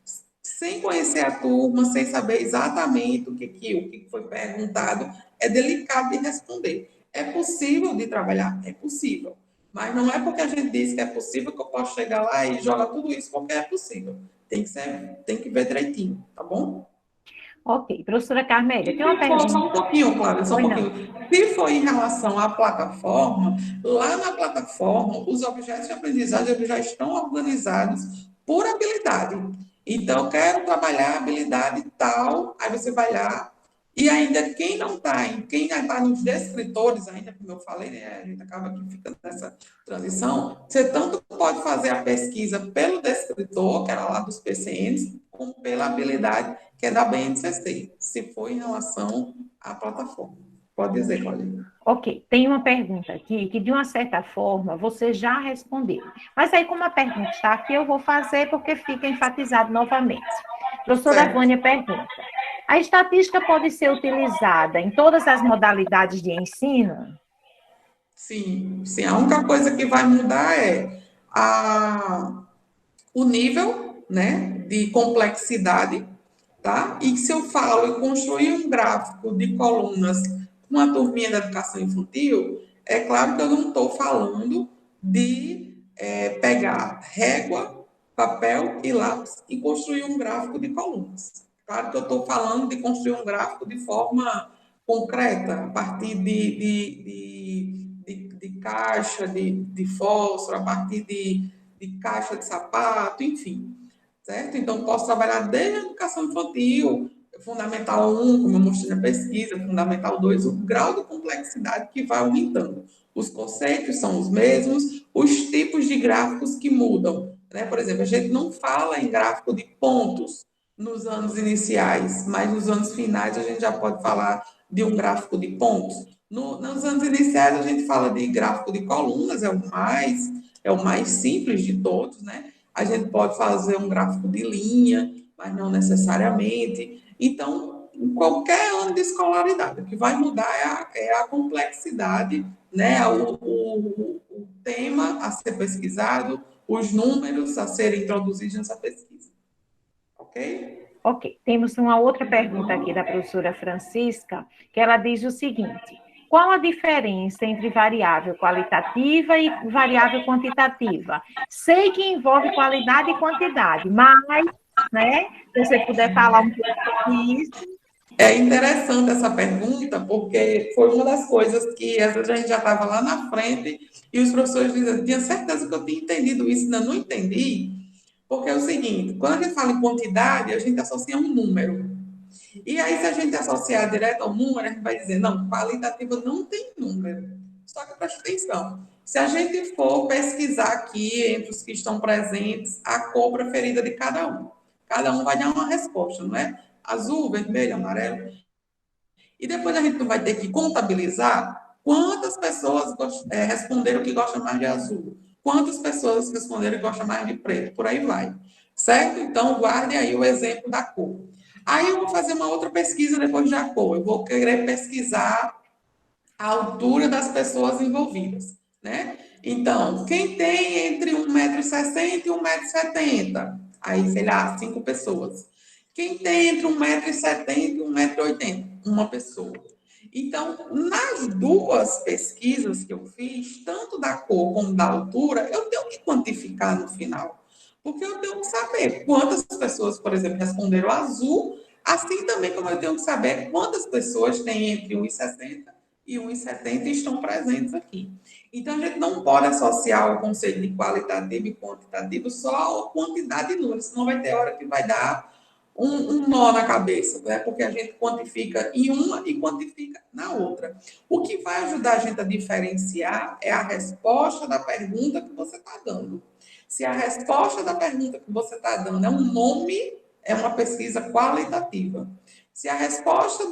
sem conhecer a turma, sem saber exatamente o que foi perguntado, é delicado de responder. É possível de trabalhar? É possível. Mas não é porque a gente diz que é possível que eu posso chegar lá e jogar tudo isso porque é possível. Tem que ver direitinho, tá bom? Ok. Professora Carmélia, tem uma pergunta. Só um pouquinho, Cláudia, só um pouquinho. Se for em relação à plataforma, lá na plataforma, os objetos de aprendizagem já estão organizados por habilidade. Então, eu quero trabalhar a habilidade tal, aí você vai lá, e ainda quem ainda está nos descritores, ainda, como eu falei, né, a gente acaba que fica nessa transição, você tanto pode fazer a pesquisa pelo descritor, que era lá dos PCNs, como pela habilidade, que é da BNCC, se for em relação à plataforma. Pode dizer, Cláudia. Ok, tem uma pergunta aqui que, de uma certa forma, você já respondeu. Mas aí, como a pergunta está aqui, eu vou fazer porque fica enfatizado novamente. Professora Vânia pergunta: a estatística pode ser utilizada em todas as modalidades de ensino? Sim. A única coisa que vai mudar é o nível, né, de complexidade, tá? E se eu falo em construir um gráfico de colunas com uma turminha da educação infantil, é claro que eu não estou falando de pegar régua, papel e lápis e construir um gráfico de colunas. Claro que eu estou falando de construir um gráfico de forma concreta, a partir de caixa de fósforo, a partir de caixa de sapato, enfim, certo? Então, posso trabalhar desde a educação infantil, Fundamental 1, como eu mostrei na pesquisa, Fundamental 2, o grau de complexidade que vai aumentando. Os conceitos são os mesmos, os tipos de gráficos que mudam, né? Por exemplo, a gente não fala em gráfico de pontos nos anos iniciais, mas nos anos finais a gente já pode falar de um gráfico de pontos. Nos anos iniciais a gente fala de gráfico de colunas, é o mais simples de todos, né? A gente pode fazer um gráfico de linha, mas não necessariamente. Então, em qualquer ano de escolaridade, o que vai mudar é a complexidade, né? O tema a ser pesquisado, os números a serem introduzidos nessa pesquisa. Ok? Ok. Temos uma outra pergunta aqui da professora Francisca, que ela diz o seguinte: qual a diferença entre variável qualitativa e variável quantitativa? Sei que envolve qualidade e quantidade, mas, né, se você puder falar um pouco sobre isso. É interessante essa pergunta, porque foi uma das coisas que às vezes a gente já estava lá na frente e os professores diziam, tinha certeza que eu tinha entendido isso, ainda não entendi, porque é o seguinte, quando a gente fala em quantidade, a gente associa um número. E aí, se a gente associar direto ao número, a gente vai dizer, não, qualitativa não tem número. Só que preste atenção, se a gente for pesquisar aqui, entre os que estão presentes, a cor preferida de cada um vai dar uma resposta, não é? Azul, vermelho, amarelo. E depois a gente não vai ter que contabilizar quantas pessoas responderam que gostam mais de azul, quantas pessoas responderam que gostam mais de preto, por aí vai. Certo? Então, guardem aí o exemplo da cor. Aí eu vou fazer uma outra pesquisa depois da cor. Eu vou querer pesquisar a altura das pessoas envolvidas, né? Então, quem tem entre 1,60 m e 1,70 m? Aí, sei lá, 5 pessoas. Quem tem entre 1,70 m e 1,80 m? Uma pessoa. Então, nas duas pesquisas que eu fiz, tanto da cor como da altura, eu tenho que quantificar no final. Porque eu tenho que saber quantas pessoas, por exemplo, responderam azul, assim também como eu tenho que saber quantas pessoas têm entre 1,60 e 1,70 e estão presentes aqui. Então, a gente não pode associar o conceito de qualitativo e quantitativo só à quantidade de números, senão vai ter hora que vai dar um nó na cabeça, né? Porque a gente quantifica em uma e quantifica na outra. O que vai ajudar a gente a diferenciar é a resposta da pergunta que você está dando. Se a resposta da pergunta que você está dando é um nome, é uma pesquisa qualitativa. Se a resposta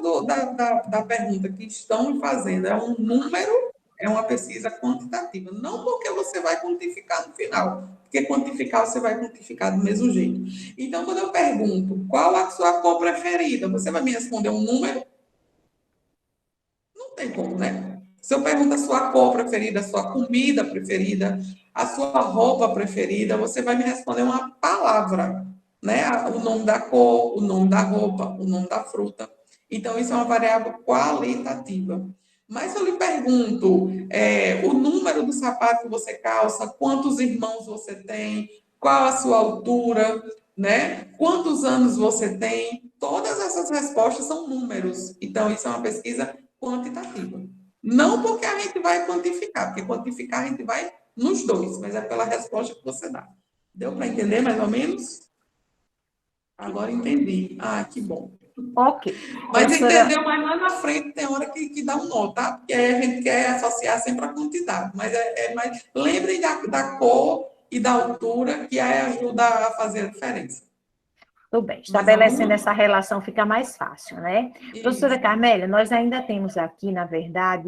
da pergunta que estão fazendo é um número, é uma pesquisa quantitativa. Não porque você vai quantificar no final, porque quantificar você vai quantificar do mesmo jeito. Então, quando eu pergunto qual a sua cor preferida, você vai me responder um número? Não tem como, né? Se eu pergunto a sua cor preferida, a sua comida preferida, a sua roupa preferida, você vai me responder uma palavra, né? O nome da cor, o nome da roupa, o nome da fruta. Então, isso é uma variável qualitativa. Mas se eu lhe pergunto o número do sapato que você calça, quantos irmãos você tem, qual a sua altura, né? Quantos anos você tem, todas essas respostas são números. Então, isso é uma pesquisa quantitativa. Não porque a gente vai quantificar, porque quantificar a gente vai nos dois, mas é pela resposta que você dá. Deu para entender mais ou menos? Agora entendi. Ah, que bom. Ok. Mas entendeu? Mas lá na frente tem hora que dá um nó, tá? Porque aí a gente quer associar sempre a quantidade. Mas mas lembrem da cor e da altura, que aí ajuda a fazer a diferença. Tudo bem, estabelecendo essa relação fica mais fácil, né? Isso. Professora Carmélia, nós ainda temos aqui, na verdade,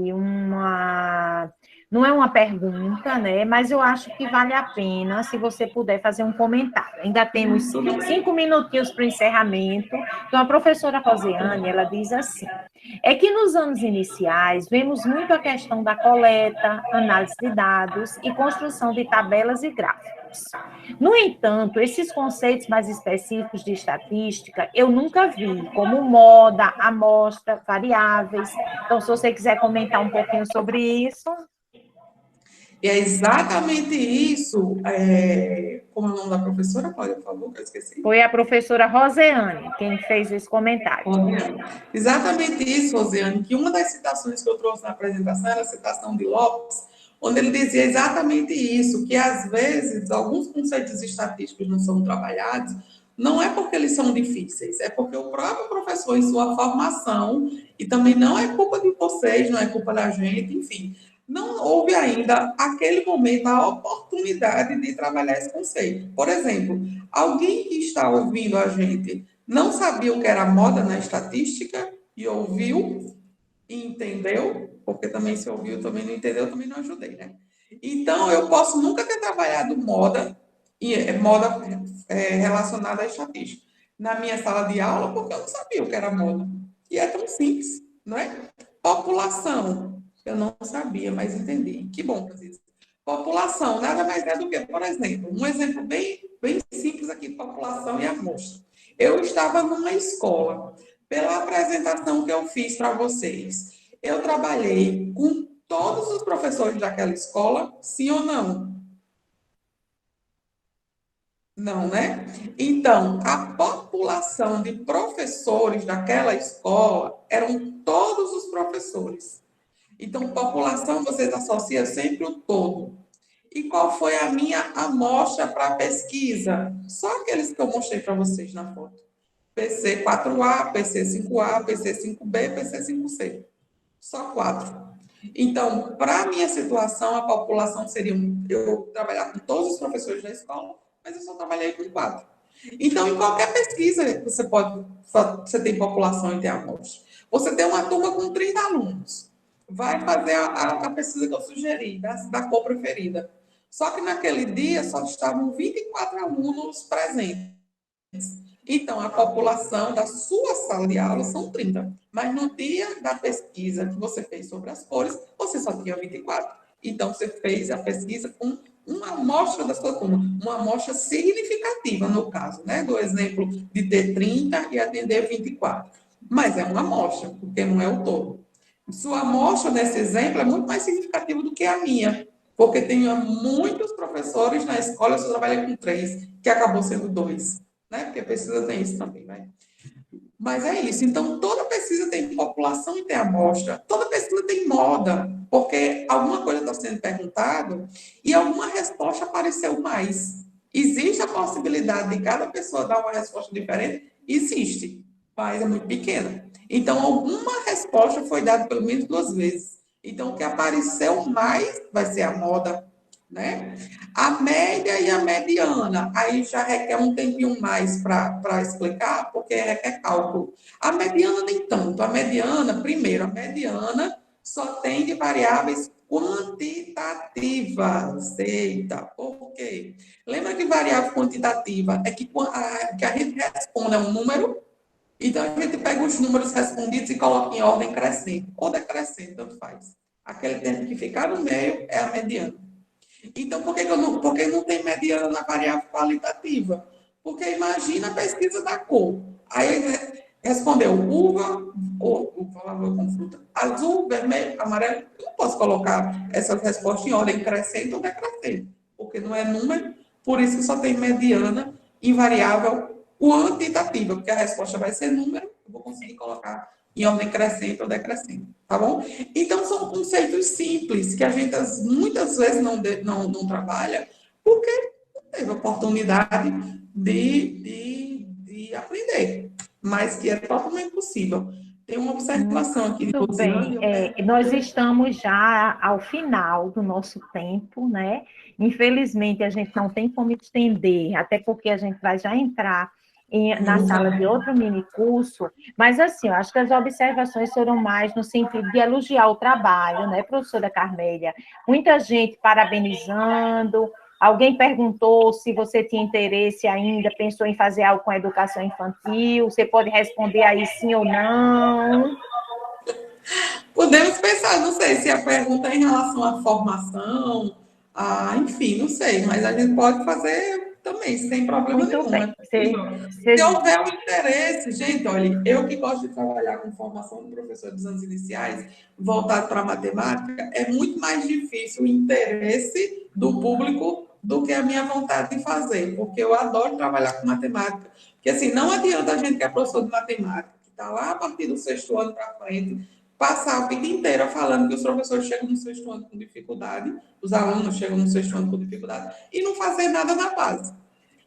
não é uma pergunta, né? Mas eu acho que vale a pena se você puder fazer um comentário. Ainda temos 5 minutinhos para o encerramento. Então, a professora Rosiane, ela diz assim, é que nos anos iniciais, vemos muito a questão da coleta, análise de dados e construção de tabelas e gráficos. No entanto, esses conceitos mais específicos de estatística, eu nunca vi, como moda, amostra, variáveis. Então, se você quiser comentar um pouquinho sobre isso... E é exatamente isso, como é o nome da professora, Cláudia, por favor, que eu esqueci. Foi a professora Rosiane quem fez esse comentário. Rosiane. Exatamente isso, Rosiane, que uma das citações que eu trouxe na apresentação era a citação de Lopes, onde ele dizia exatamente isso, que às vezes alguns conceitos estatísticos não são trabalhados não é porque eles são difíceis, é porque o próprio professor, em sua formação, e também não é culpa de vocês, não é culpa da gente, enfim, não houve ainda, aquele momento, a oportunidade de trabalhar esse conceito. Por exemplo, alguém que está ouvindo a gente não sabia o que era moda na estatística e ouviu e entendeu, porque também se ouviu, também não entendeu, também não ajudei, né? Então, eu posso nunca ter trabalhado moda, relacionada à estatística, na minha sala de aula, porque eu não sabia o que era moda. E é tão simples, não é? População, eu não sabia, mas entendi. Que bom, Francisco. População, nada mais é do que, por exemplo, um exemplo bem simples aqui de população e amostra. Eu estava numa escola, pela apresentação que eu fiz para vocês, eu trabalhei com todos os professores daquela escola, sim ou não? Não, né? Então, a população de professores daquela escola eram todos os professores. Então, população, vocês associam sempre o todo. E qual foi a minha amostra para a pesquisa? Só aqueles que eu mostrei para vocês na foto. PC4A, PC5A, PC5B, PC5C. Só 4. Então, para a minha situação, a população seria eu trabalhar com todos os professores da escola, mas eu só trabalhei com 4. Então, em qualquer pesquisa, você tem população e tem amostra. Você tem uma turma com 30 alunos. Vai fazer a pesquisa que eu sugeri, da cor preferida. Só que naquele dia só estavam 24 alunos presentes. Então, a população da sua sala de aula são 30. Mas no dia da pesquisa que você fez sobre as cores, você só tinha 24. Então, você fez a pesquisa com uma amostra da sua turma, uma amostra significativa, no caso, né? Do exemplo de ter 30 e atender 24. Mas é uma amostra, porque não é o todo. Sua amostra, nesse exemplo, é muito mais significativa do que a minha, porque tenho muitos professores na escola, eu só trabalhei com 3, que acabou sendo 2. Né? Porque pesquisa tem isso também, né? Mas é isso. Então, toda pesquisa tem população e tem amostra. Toda pesquisa tem moda, porque alguma coisa está sendo perguntada e alguma resposta apareceu mais. Existe a possibilidade de cada pessoa dar uma resposta diferente? Existe, mas é muito pequena. Então, alguma resposta foi dada pelo menos 2 vezes. Então, o que apareceu mais vai ser a moda, né? A média e a mediana, aí já requer um tempinho mais para explicar, porque requer cálculo. A mediana nem tanto. A mediana, primeiro, a mediana só tem de variáveis quantitativas. Eita, por quê? Lembra que variável quantitativa é que a gente responde a um número, então a gente pega os números respondidos e coloca em ordem crescente, ou decrescente, tanto faz. Aquele tempo que ficar no meio é a mediana. Então, por que não tem mediana na variável qualitativa? Porque imagina a pesquisa da cor. Aí respondeu uva com fruta, azul, vermelho, amarelo. Eu não posso colocar essas respostas em ordem crescente ou decrescente, porque não é número, por isso que só tem mediana em variável quantitativa, porque a resposta vai ser número, eu vou conseguir colocar em ordem crescente ou decrescente, tá bom? Então, são conceitos simples que a gente muitas vezes não trabalha porque não teve oportunidade de aprender, mas que é totalmente possível. Tem uma observação aqui. Muito bem, nós estamos já ao final do nosso tempo, né? Infelizmente, a gente não tem como estender, até porque a gente vai já entrar na sala de outro mini curso, mas assim, eu acho que as observações foram mais no sentido de elogiar o trabalho, né, professora Carmélia? Muita gente parabenizando, alguém perguntou se você tinha interesse ainda, pensou em fazer algo com a educação infantil, você pode responder aí sim ou não. Podemos pensar, não sei se a pergunta é em relação à formação, enfim, não sei, mas a gente pode fazer também, sem problema Muito nenhum. Bem. Se houver um interesse, gente, olha, eu que gosto de trabalhar com formação de professor dos anos iniciais, voltado para a matemática, é muito mais difícil o interesse do público do que a minha vontade de fazer, porque eu adoro trabalhar com matemática. Porque, assim, não adianta a gente que é professor de matemática, que está lá a partir do 6º ano para frente, passar a vida inteira falando que os professores chegam no 6º ano com dificuldade, os alunos chegam no 6º ano com dificuldade, e não fazer nada na base.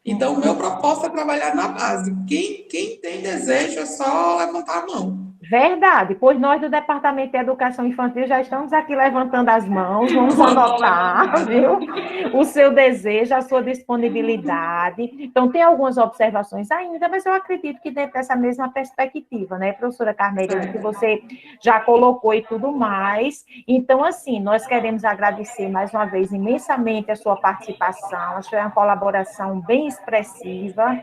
Então, o meu propósito é trabalhar na base. Quem tem desejo é só levantar a mão. Verdade, pois nós do Departamento de Educação Infantil já estamos aqui levantando as mãos, vamos anotar, viu? O seu desejo, a sua disponibilidade. Então, tem algumas observações ainda, mas eu acredito que dentro dessa mesma perspectiva, né, professora Carmélia, do que você já colocou e tudo mais. Então, assim, nós queremos agradecer mais uma vez imensamente a sua participação, acho que foi uma colaboração bem expressiva.